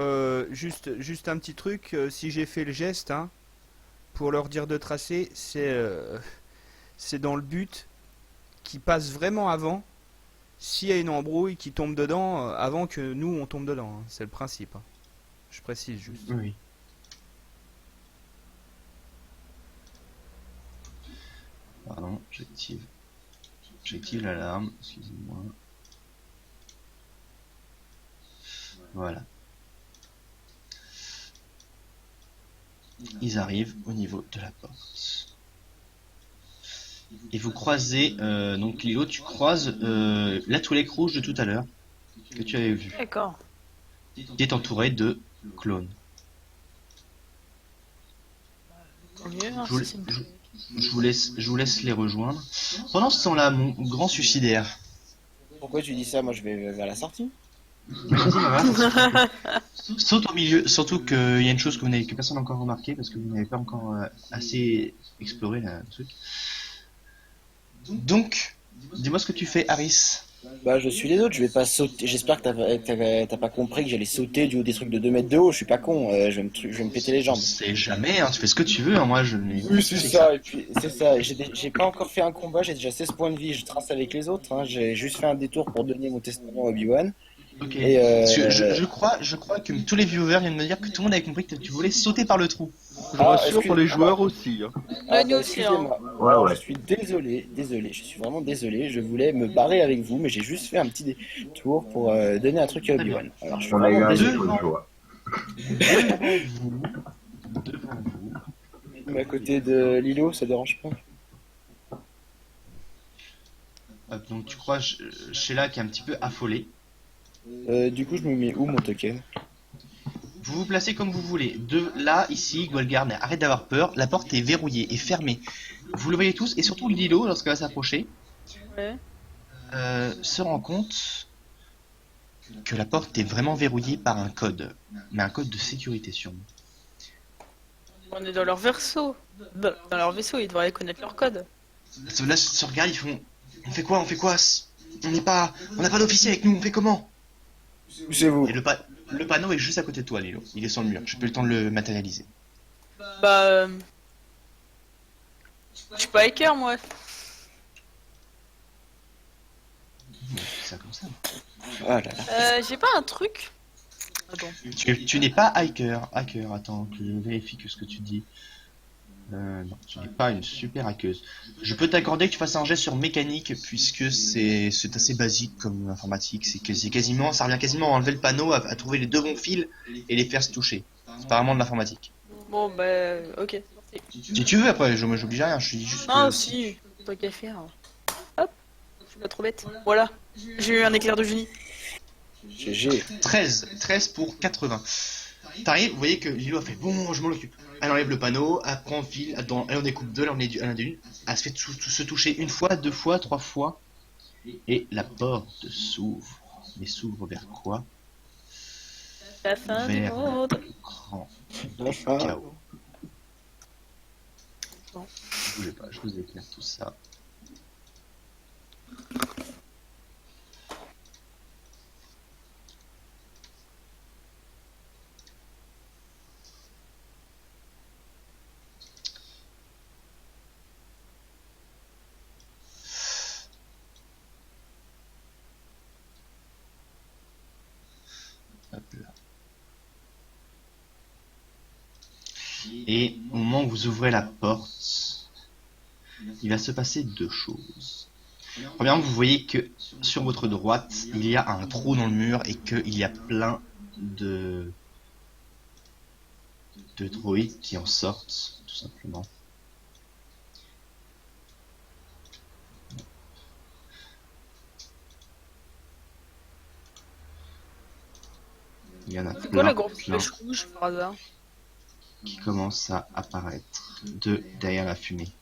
juste un petit truc, si j'ai fait le geste, hein, pour leur dire de tracer, c'est dans le but qu'ils passent vraiment avant, s'il y a une embrouille, qui tombe dedans, avant que nous on tombe dedans. Hein. C'est le principe. Hein. Je précise juste. Oui. Pardon, j'active J'active l'alarme, excusez-moi. Voilà. Ils arrivent au niveau de la porte. Et vous croisez, donc Lilo, tu croises la toilette rouge de tout à l'heure, que tu avais vue, D'accord. qui est entourée de clones. Tant mieux, hein, Je vous, si c'est une je- collègue. je vous laisse les rejoindre. Pendant ce temps-là, mon grand suicidaire. Pourquoi tu dis ça? Moi, je vais vers la sortie. Vas-y, voilà. Saute au milieu, surtout qu'il y a une chose que personne n'a encore remarqué parce que vous n'avez pas encore assez exploré le truc. Donc, dis-moi ce que tu fais, Harris. Bah, je suis les autres, je vais pas sauter. J'espère que t'as pas compris que j'allais sauter du haut des trucs de 2 mètres de haut. Je suis pas con, je vais me péter les Je jambes. sais jamais, hein, tu fais ce que tu veux, hein, moi je n'ai Oui, c'est ça, et puis c'est ça. J'ai pas encore fait un combat, j'ai déjà 16 points de vie, je trace avec les autres. Hein. J'ai juste fait un détour pour donner mon testament à Obi-Wan. Ok. Et Je crois que tous les viewers viennent de me dire que tout le monde avait compris que tu voulais sauter par le trou. Je Ah, rassure pour les excusez-moi. joueurs aussi. Hein. Ouais, nous bah, aussi, hein. excusez-moi. Ouais, Alors, ouais. je suis désolé, je suis vraiment désolé. Je voulais me barrer avec vous, mais j'ai juste fait un petit détour pour donner un truc à Obi-Wan. Alors, je suis On a eu vraiment un désolé. peu de joie. Devant vous. Mais à côté de Lilo, ça dérange pas. Hop, donc tu crois Sheila qui est un petit peu affolée. Du coup, je me mets où mon token? Vous vous placez comme vous voulez. De là, ici, Golgar, arrête d'avoir peur. La porte est verrouillée et fermée. Vous le voyez tous, et surtout Lilo, lorsqu'elle va s'approcher, Ouais. se rend compte que la porte est vraiment verrouillée par un code. Mais un code de sécurité sûrement. On est dans leur vaisseau. Dans leur vaisseau, ils devraient connaître leur code. Là, se regardent, ils font... On fait quoi? On n'a pas d'officier avec nous, on fait comment? C'est vous. Et le panneau est juste à côté de toi, Lilo. Il est sur le mur. J'ai pas eu le temps de le matérialiser. Bah. Je suis pas hacker, moi. C'est ça comme ça. Ah là là. J'ai pas un truc. Attends. Tu n'es pas hacker. Hacker, attends, que je vérifie que ce que tu dis. Non, tu n'es pas une super hackeuse. Je peux t'accorder que tu fasses un geste sur mécanique, puisque c'est assez basique comme informatique. C'est quasiment, ça revient quasiment à enlever le panneau, à trouver les deux bons fils et les faire se toucher. C'est pas vraiment de l'informatique. Bon, bah. Ok. Si tu veux, après, moi j'oblige à rien, je suis juste. Ah, que- si. Tant qu'à faire. Hop. Je suis pas trop bête. Voilà. J'ai eu un éclair de génie. GG. 13 pour 80. T'arrives, vous voyez que Lilo a fait bon, je m'en occupe. Elle enlève le panneau, elle prend le fil, elle en découpe deux, elle en est une. Elle se fait se toucher une fois, deux fois, trois fois. Et la porte s'ouvre. Mais s'ouvre vers quoi? La fin du Vers monde. grand La fin. chaos. Bon. Bougez pas, je vous éclaire tout ça. Hop là. Et au moment où vous ouvrez la porte, il va se passer deux choses. Premièrement, vous voyez que sur votre droite, il y a un trou dans le mur et qu'il y a plein de droïdes qui en sortent, tout simplement. Il y en a C'est quoi la plein, grosse plein flèche rouge par hasard? qui commencent à apparaître derrière la fumée.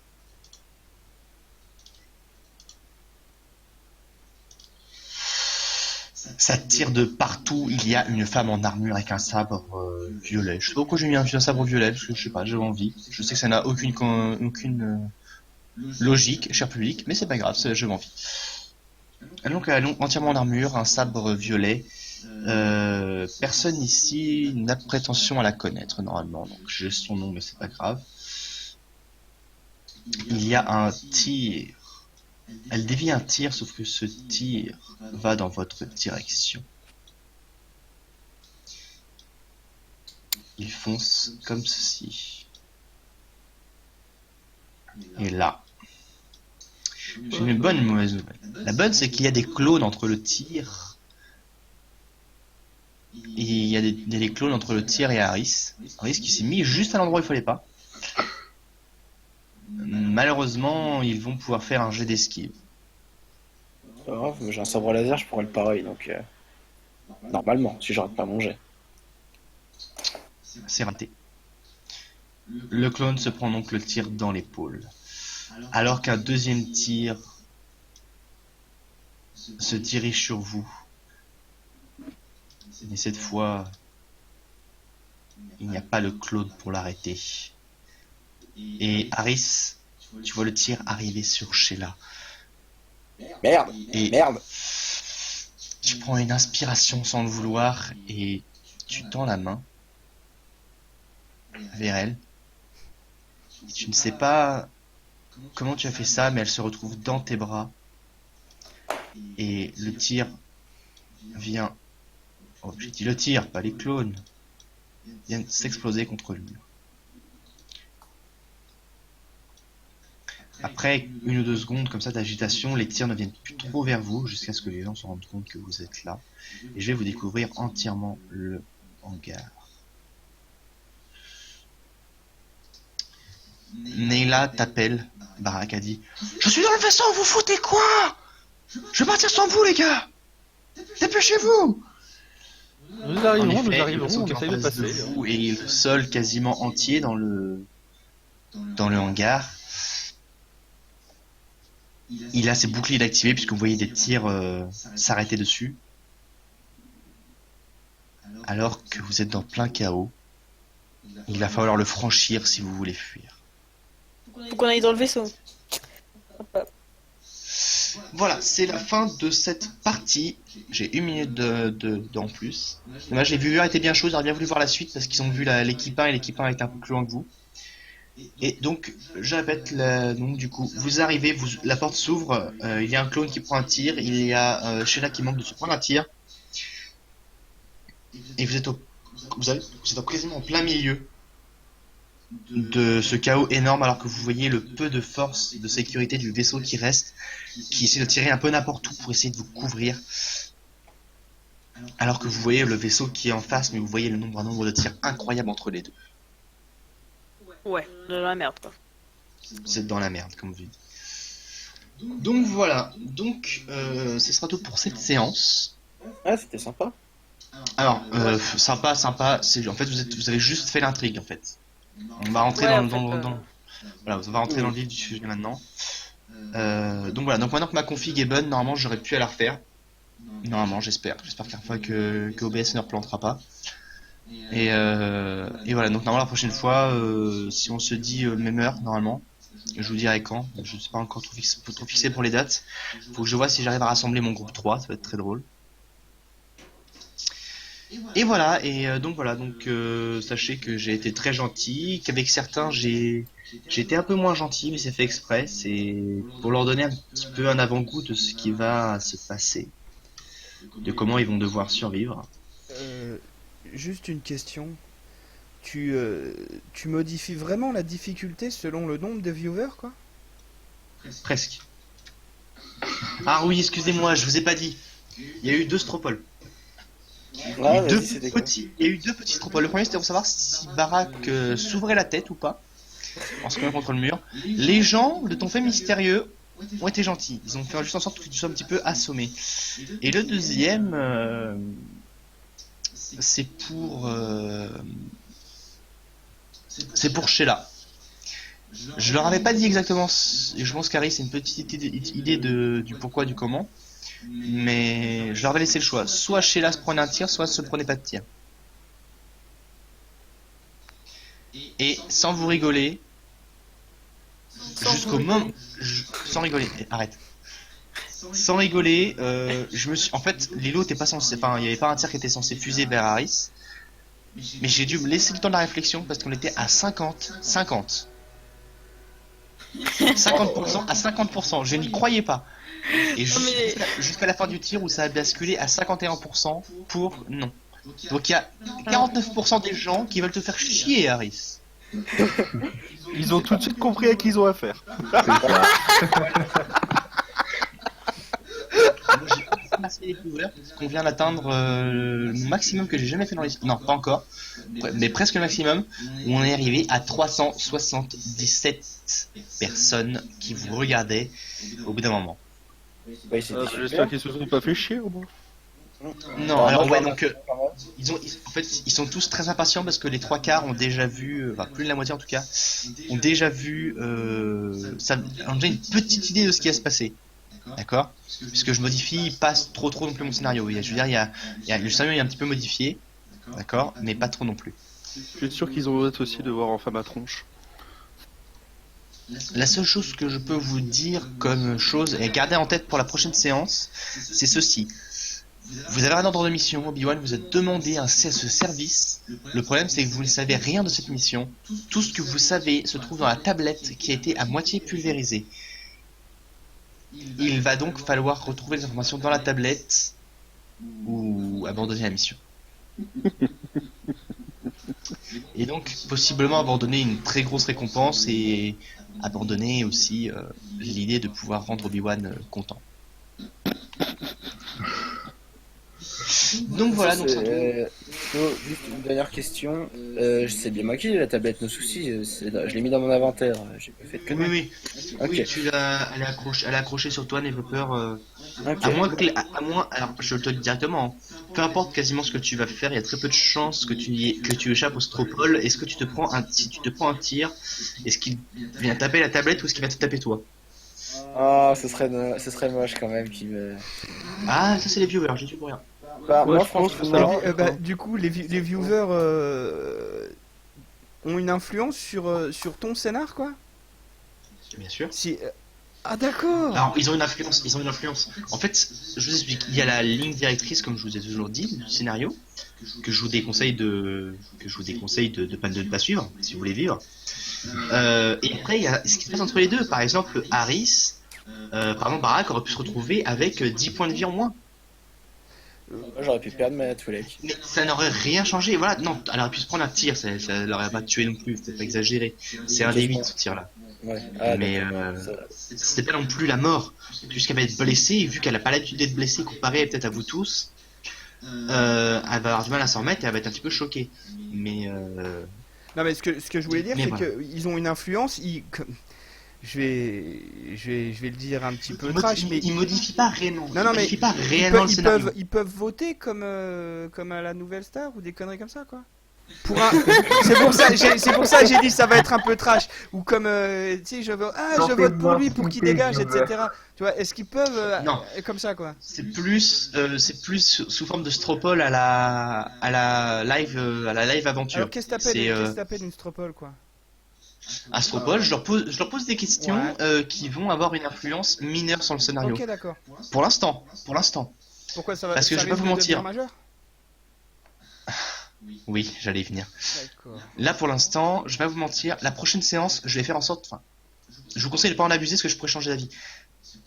Ça tire de partout. Il y a une femme en armure avec un sabre violet. Je sais pas pourquoi j'ai mis un sabre violet, parce que je sais pas, j'ai envie. Je sais que ça n'a aucune logique, cher public, mais c'est pas grave, j'ai envie. Donc elle est entièrement en armure, un sabre violet. Personne ici n'a prétention à la connaître normalement, donc j'ai son nom, mais c'est pas grave. Il y a un tir. Elle dévie un tir, sauf que ce tir va dans votre direction. Il fonce comme ceci. Et là, J'ai une bonne et une mauvaise nouvelle. La bonne, c'est qu'il y a des clones entre le tir. Et il y a des clones entre le tir et Harris. Harris qui s'est mis juste à l'endroit où il fallait pas. Malheureusement, ils vont pouvoir faire un jet d'esquive. C'est pas grave, mais j'ai un sabre laser, je pourrais le pareil, donc... Normalement, si j'arrête pas mon jet. C'est raté. Le clone se prend donc le tir dans l'épaule. Alors qu'un deuxième tir se dirige sur vous. Mais cette fois, il n'y a pas le clone pour l'arrêter. Et Harris, tu vois le tir arriver sur Sheila. Merde! Et Merde! tu prends une inspiration sans le vouloir et tu tends la main vers elle. Tu ne sais pas comment tu as fait ça, mais elle se retrouve dans tes bras. Et le tir vient... Oh, j'ai dit le tir, pas les clones. Vient s'exploser contre le mur. Après une ou deux secondes comme ça d'agitation, les tirs ne viennent plus trop vers vous jusqu'à ce que les gens se rendent compte que vous êtes là. Et je vais vous découvrir entièrement le hangar. Neila t'appelle. Barak a dit: je suis dans le vaisseau, vous foutez quoi? Je vais partir sans vous, les gars. Dépêchez-vous. Nous En arriverons, effet, nous le arriverons, vaisseau on qui est en essaye de face de passer. vous et le sol quasiment entier dans le hangar. Il a ses boucliers activés puisque vous voyez des tirs s'arrêter dessus. Alors que vous êtes dans plein chaos, il va falloir le franchir si vous voulez fuir. Faut qu'on aille dans le vaisseau. Voilà, c'est la fin de cette partie. J'ai une minute en plus. Moi, j'ai vu était bien chaud, j'aurais bien voulu voir la suite parce qu'ils ont vu l'équipe 1 et l'équipe 1 était un peu plus loin que vous. Et donc, je répète, donc du coup, vous arrivez, la porte s'ouvre, il y a un clone qui prend un tir, il y a Sheila qui manque de se prendre un tir. Et vous êtes quasiment en plein milieu de ce chaos énorme alors que vous voyez le peu de force de sécurité du vaisseau qui reste, qui essaie de tirer un peu n'importe où pour essayer de vous couvrir. Alors que vous voyez le vaisseau qui est en face, mais vous voyez un nombre de tirs incroyable entre les deux. Ouais, dans la merde quoi. Vous êtes dans la merde, comme vous dites. Donc voilà, donc ce sera tout pour cette séance. Ah, c'était sympa. Alors, sympa, c'est en fait vous avez juste fait l'intrigue en fait. On va rentrer Ouais, dans, en dans, fait, dans- voilà, on va rentrer dans le vif du sujet maintenant. Donc voilà, donc maintenant que ma config est bonne, normalement j'aurais pu la refaire. Normalement, j'espère qu'à fois que OBS ne replantera pas. Et voilà, donc normalement la prochaine fois, si on se dit même heure, normalement, je vous dirai quand. Je ne sais pas encore trop fixé pour les dates. Faut que je vois si j'arrive à rassembler mon groupe 3, ça va être très drôle. Et voilà, donc sachez que j'ai été très gentil, qu'avec certains j'ai été un peu moins gentil, mais c'est fait exprès, c'est pour leur donner un petit peu un avant-goût de ce qui va se passer, de comment ils vont devoir survivre. Juste une question. Tu modifies vraiment la difficulté selon le nombre de viewers, quoi? Presque. Ah oui, excusez-moi, je vous ai pas dit. Il y a eu 2 stropoles. Il y a eu deux petits stropoles. Le premier c'était pour savoir si Barak s'ouvrait la tête ou pas, en se mettant contre le mur. Les gens de ton fait mystérieux ont été gentils. Ils ont fait juste en sorte que tu sois un petit peu assommé. Et le deuxième, c'est pour Sheila. Je leur avais pas dit exactement. Je pense qu'Harry c'est une petite idée du pourquoi du comment. Mais je leur avais laissé le choix. Soit Sheila se prenait un tir, soit se prenait pas de tir. Et sans vous rigoler, jusqu'au moment, sans rigoler, arrête. Sans rigoler, je me suis, en fait, l'îlot était pas censé, enfin, il y avait pas un tir qui était censé fuser vers Harris. Mais j'ai dû me laisser le temps de la réflexion parce qu'on était à 50%. 50% à 50%, je n'y croyais pas. Et jusqu'à la fin du tir où ça a basculé à 51% pour non. Donc il y a 49% des gens qui veulent te faire chier, Harris. Ils ont tout de suite compris à qui ils ont affaire. remercier les viewers parce qu'on vient d'atteindre le maximum que j'ai jamais fait dans les... Non, pas encore, mais presque le maximum, où on est arrivé à 377 personnes qui vous regardaient au bout d'un moment. Ouais, c'était J'espère super. qu'ils se sont pas fait chier au moins. Non, Bah, alors moi, ouais, j'en donc en fait, ils sont tous très impatients parce que les trois quarts ont déjà vu, enfin plus de la moitié en tout cas, ont déjà vu, ont déjà une petite idée de ce qui va se passer. D'accord? Puisque je modifie pas trop non plus mon scénario. Je veux dire, le scénario est un petit peu modifié, d'accord, mais pas trop non plus. Je suis sûr qu'ils ont hâte aussi de voir enfin ma tronche. La seule chose que je peux vous dire comme chose, et garder en tête pour la prochaine séance, c'est ceci. Vous avez un ordre de mission, Obi-Wan, vous êtes demandé ce service. Le problème, c'est que vous ne savez rien de cette mission. Tout ce que vous savez se trouve dans la tablette qui a été à moitié pulvérisée. Il va donc falloir retrouver les informations dans la tablette ou abandonner la mission. Et donc, possiblement abandonner une très grosse récompense et abandonner aussi l'idée de pouvoir rendre Obi-Wan content. Donc voilà, donc Juste une dernière question. C'est bien moi qui ai la tablette, nos soucis. Je l'ai mis dans mon inventaire. J'ai pas fait que oui, oui. Ok. Oui, elle est accrochée sur toi, n'aie pas peur. Ok. À moins, alors je te le dis directement, hein, peu importe quasiment ce que tu vas faire, il y a très peu de chances que tu échappes au stropole. Est-ce que si tu te prends un tir, est-ce qu'il vient taper la tablette ou est-ce qu'il va te taper toi? Ah, ce serait moche quand même qui me. Ah, ça c'est les viewers, j'ai dit pour rien. Bah, Ouais, moi, je pense que ça franchement, leur- Du coup, les viewers ont une influence sur ton scénar, quoi. Bien sûr. Si, ah d'accord. Alors, ils ont une influence. En fait, je vous explique. Il y a la ligne directrice, comme je vous ai toujours dit, du scénario, que je vous déconseille de pas suivre, si vous voulez vivre. Et après, il y a ce qui se passe entre les deux. Par exemple, Harris, Barak aurait pu se retrouver avec 10 points de vie en moins. moi, j'aurais pu perdre ma Twi'lek. Mais ça n'aurait rien changé. Voilà, non, elle aurait pu se prendre un tir, ça l'aurait pas tué non plus, faut pas exagérer. C'est un des 8 ce tir là. Ouais. Ah, Mais d'accord. c'était pas non plus la mort, puisqu'elle va être blessée, et vu qu'elle a pas l'habitude d'être blessée comparée peut-être à vous tous, elle va avoir du mal à s'en remettre et elle va être un petit peu choquée. Mais Non mais ce que je voulais dire, Mais c'est voilà. qu'ils ont une influence. Je vais le dire un petit peu trash, mais il modifie pas réellement. Non, non, il mais modifie pas ils, réellement le scénario. ils peuvent voter comme à la Nouvelle Star ou des conneries comme ça, quoi. C'est pour ça que j'ai dit ça va être un peu trash, ou comme tu sais, je vote pour lui pour qu'il dégage, etc. Tu vois, est-ce qu'ils peuvent Non. comme ça, quoi. C'est plus sous forme de stropole à la live aventure. Alors qu'est-ce que t'appelles une stropole, quoi. À stropole, je leur pose des questions Ouais. qui vont avoir une influence mineure sur le scénario. Ok, d'accord. Pour l'instant. Pourquoi ça va? Parce que ça je vais pas risque vous de devenir mentir. majeur. Oui, j'allais y venir. D'accord. Là, pour l'instant, je vais pas vous mentir. La prochaine séance, je vais faire en sorte. Enfin, je vous conseille de pas en abuser parce que je pourrais changer d'avis.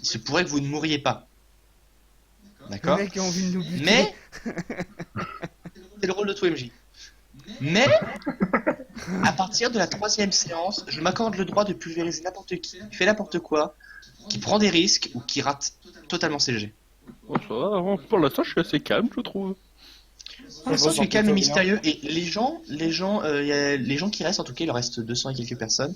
Il se pourrait que vous ne mouriez pas. Le D'accord? mec a envie de nous buter. Mais c'est le rôle de tout MJ. Mais à partir de la 3e séance, je m'accorde le droit de pulvériser n'importe qui fait n'importe quoi, qui prend des risques ou qui rate totalement ses jets. Ouais, ça va, pour l'instant, je suis assez calme, je trouve. Pour l'instant, je suis calme et mystérieux. Et les gens qui restent, en tout cas, il en reste 200 et quelques personnes.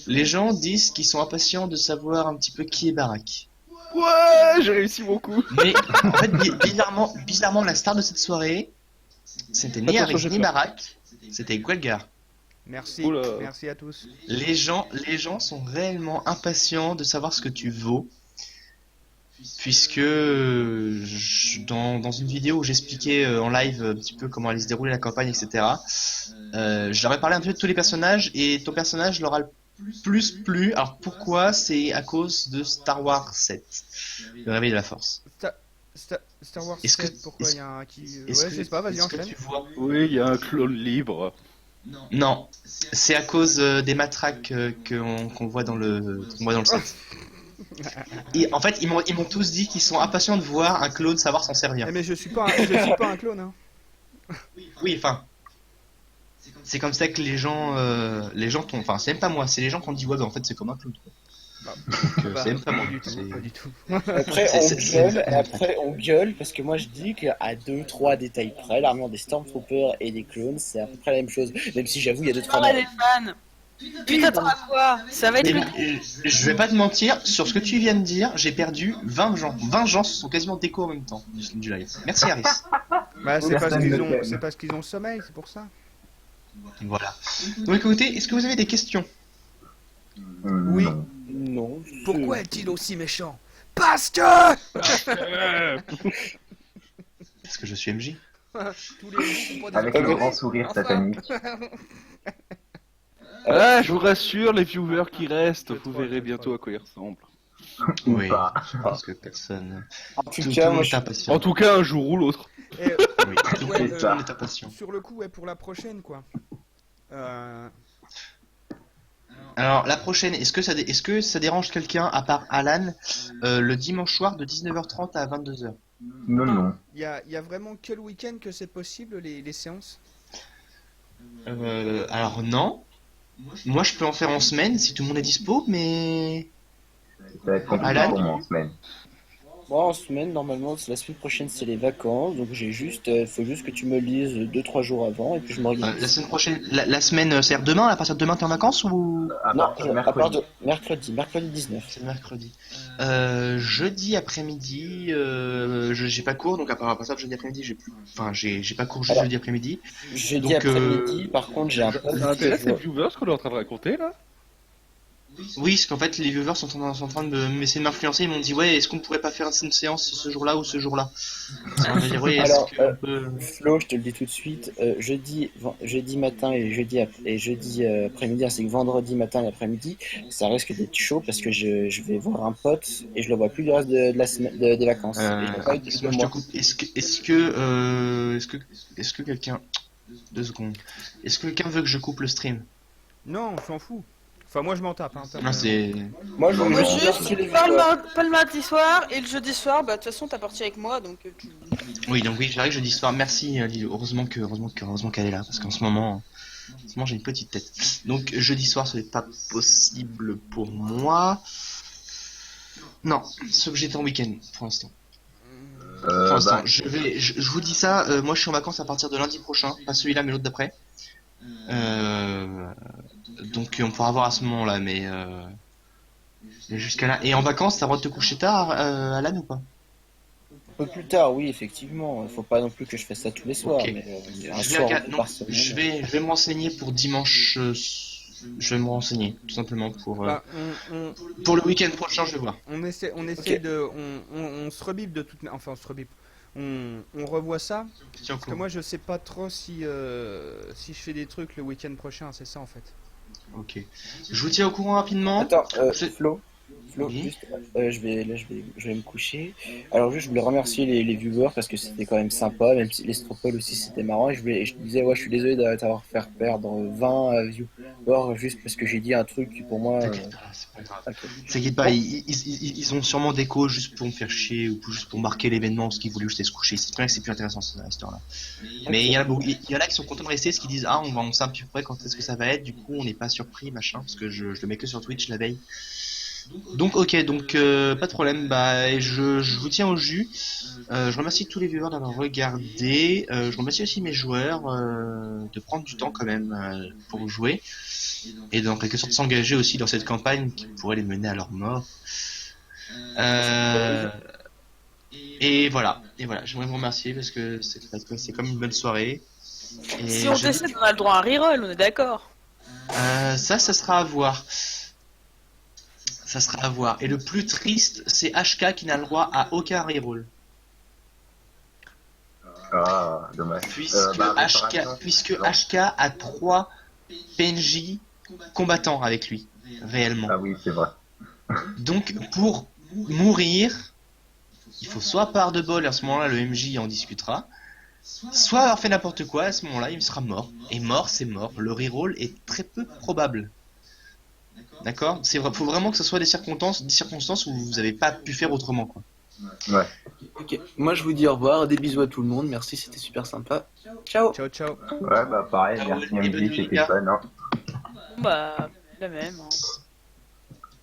Les gens disent qu'ils sont impatients de savoir un petit peu qui est Barak. Ouais, j'ai réussi mon coup. Mais en fait, bizarrement, la star de cette soirée, c'était ni Attention, Harris j'ai ni peur. Barak, c'était Guelgar. Merci, Oula. merci à tous. Les gens sont réellement impatients de savoir ce que tu vaux. Puisque dans une vidéo où j'expliquais en live un petit peu comment allait se dérouler la campagne, etc., je leur ai parlé un peu de tous les personnages et ton personnage leur a le plus plu. Alors pourquoi? C'est à cause de Star Wars 7, le réveil de la force. Star Wars Est-ce que- 7, pourquoi il y a un qui... Ouais, Est-ce je sais pas, vas-y, est-ce que enchaîne. tu vois? Oui, il y a un clone libre. Non, c'est à cause des matraques qu'on voit dans le 7. Et en fait, ils m'ont tous dit qu'ils sont impatients de voir un clone savoir s'en servir. Eh, mais je suis pas un clone, hein. Oui, enfin, c'est comme ça que les gens t'ont. Enfin, c'est même pas moi, c'est les gens qui ont dit ouais, bah en fait c'est comme un clone, quoi. Donc c'est même pas moi. du tout, c'est- pas du tout. Après, on gueule, parce que moi je dis qu'à 2-3 détails près, l'armure des Stormtroopers et des clones, c'est à peu près la même chose. Même si j'avoue, il y a 2-3 Ah, les fans. Putain, t'en as quoi? Ça va être le... Je vais pas te mentir, sur ce que tu viens de dire, j'ai perdu 20 gens. 20 gens se sont quasiment déco en même temps du live. Merci Harris. Bah, c'est Personne ne t'aime. parce qu'ils ont le sommeil, c'est pour ça. Voilà. Donc écoutez, est-ce que vous avez des questions? Oui. Non. Non. Pourquoi est-il aussi méchant? Parce que Parce que je suis MJ. tous les jours sont pas des Avec le grand sourire satanique. Ah, je vous rassure, les viewers qui restent, vous verrez bientôt à quoi ils ressemblent. Ou Oui, pas. je pense que personne. En tout Tout le cas, monde moi, est impatient. En tout cas, un jour ou l'autre. Et, Oui, tout ouais, le monde est impatient. sur le coup, ouais, pour la prochaine, quoi. Alors, la prochaine, est-ce que ça dérange quelqu'un, à part Alan, le dimanche soir de 19h30 à 22h? Non. Il y a vraiment que le week-end que c'est possible, les séances? Alors non. Moi, je peux en faire en semaine si tout le monde est dispo, mais... Ça va être compliqué Alan pour moi en semaine. moi en semaine, normalement, la semaine prochaine, c'est les vacances, donc faut juste que tu me lises 2-3 jours avant, et puis je La m'organise. semaine prochaine, la semaine, c'est-à-dire demain, à partir de demain, t'es en vacances ou... À Non, partir de à part mercredi. de mercredi 19. C'est mercredi. Jeudi après-midi, j'ai pas cours, donc à part ça, jeudi après-midi, j'ai pas cours juste Alors, jeudi après-midi. Jeudi Donc, après-midi, par contre, j'ai un pote Ça qui intéresse les joue- viewers ce qu'on est en train de raconter là? Oui, parce qu'en fait, les viewers sont en train de m'essayer de m'influencer. Ils m'ont dit, ouais, est-ce qu'on pourrait pas faire une séance ce jour-là ou ce jour-là? Ça m'a dit, ouais, Alors, est-ce qu'on peut... Flo, je te le dis tout de suite, jeudi matin et jeudi après-midi, ainsi que vendredi matin et après-midi, ça risque d'être chaud parce que je vais voir un pote et je le vois plus le reste de la semaine des vacances. Et je vais pas être Excuse-moi, de je te moi. coupe. Est-ce que quelqu'un... 2 secondes. Est-ce que quelqu'un veut que je coupe le stream? Non, on s'en fout. Enfin, moi, je m'en tape. Hein, Non, c'est... Moi, je Moi, veux juste, remercier les pas viewers. pas le mardi soir et le jeudi soir, bah de toute façon t'as parti avec moi donc Oui, donc oui, j'arrive jeudi soir. Merci, Lilo. Heureusement qu'elle est là, parce qu'en ce moment, j'ai une petite tête. Donc jeudi soir, ce n'est pas possible pour moi. Non, sauf que j'étais en week-end pour l'instant. Pour l'instant, je vous dis ça. Moi, je suis en vacances à partir de lundi prochain, pas celui-là, mais l'autre d'après. Donc on pourra voir à ce moment-là, mais jusqu'à là. Et en vacances, t'as le droit de te coucher tard, Alan, ou pas? Un peu plus tard, oui, effectivement. Faut pas non plus que je fasse ça tous les soirs, Ok. mais un Je vais, soir non, par semaine. je vais me renseigner pour dimanche. Je vais me renseigner, tout simplement pour Bah, pour le week-end prochain. Je vais voir. on essaie Ok. de... On se rebipe de toute... Enfin, on se rebipe. On revoit ça. Tiens au Parce que courant. moi, je sais pas trop si je fais des trucs le week-end prochain, c'est ça, en fait. Ok. Je vous tiens au courant rapidement. Attends, C'est- Flo, Oui. juste, je vais me coucher. Alors juste, je voulais remercier les viewers parce que c'était quand même sympa, même si les Stropol aussi c'était marrant. Et je disais, ouais, je suis désolé d'avoir fait perdre 20 viewers juste parce que j'ai dit un truc qui pour moi. T'inquiète pas, c'est pas grave. Ok. T'inquiète pas, ils ont sûrement des causes juste pour me faire chier ou juste pour marquer l'événement parce qu'ils voulaient juste se coucher. C'est vrai que c'est plus intéressant cette histoire-là. Mais il y en a qui sont contents de rester, ce qui disent, ah, on sait à peu près quand est-ce que ça va être. Du coup, on n'est pas surpris, machin, parce que je le mets que sur Twitch la veille. Donc ok, donc pas de problème. Bah, et je vous tiens au jus. Je remercie tous les viewers d'avoir regardé. Je remercie aussi mes joueurs de prendre du temps quand même pour jouer et dans quelque sorte s'engager aussi dans cette campagne qui pourrait les mener à leur mort. Et voilà. J'aimerais vous remercier parce que c'est comme une bonne soirée. Et si on je- décide on a le droit à un reroll, on est d'accord. ça sera à voir. Ça sera à voir. Et le plus triste, c'est HK qui n'a le droit à aucun reroll. Ah, dommage. Puisque HK a 3 PNJ combattants avec lui, réellement. Ah oui, c'est vrai. Donc, pour mourir, il faut soit part de bol, et à ce moment-là, le MJ en discutera, soit avoir fait n'importe quoi, à ce moment-là, il sera mort. Et mort, c'est mort. Le reroll est très peu probable. D'accord? Faut vraiment que ce soit des circonstances où vous n'avez pas pu faire autrement, quoi. Ouais. Ok, moi je vous dis au revoir, des bisous à tout le monde, merci, c'était super sympa. Ciao. Ciao, ciao. Ouais, bah pareil, Ah merci ouais, et bonne MD, nuit, c'était les gars. fun, hein. Bah la même. Hein.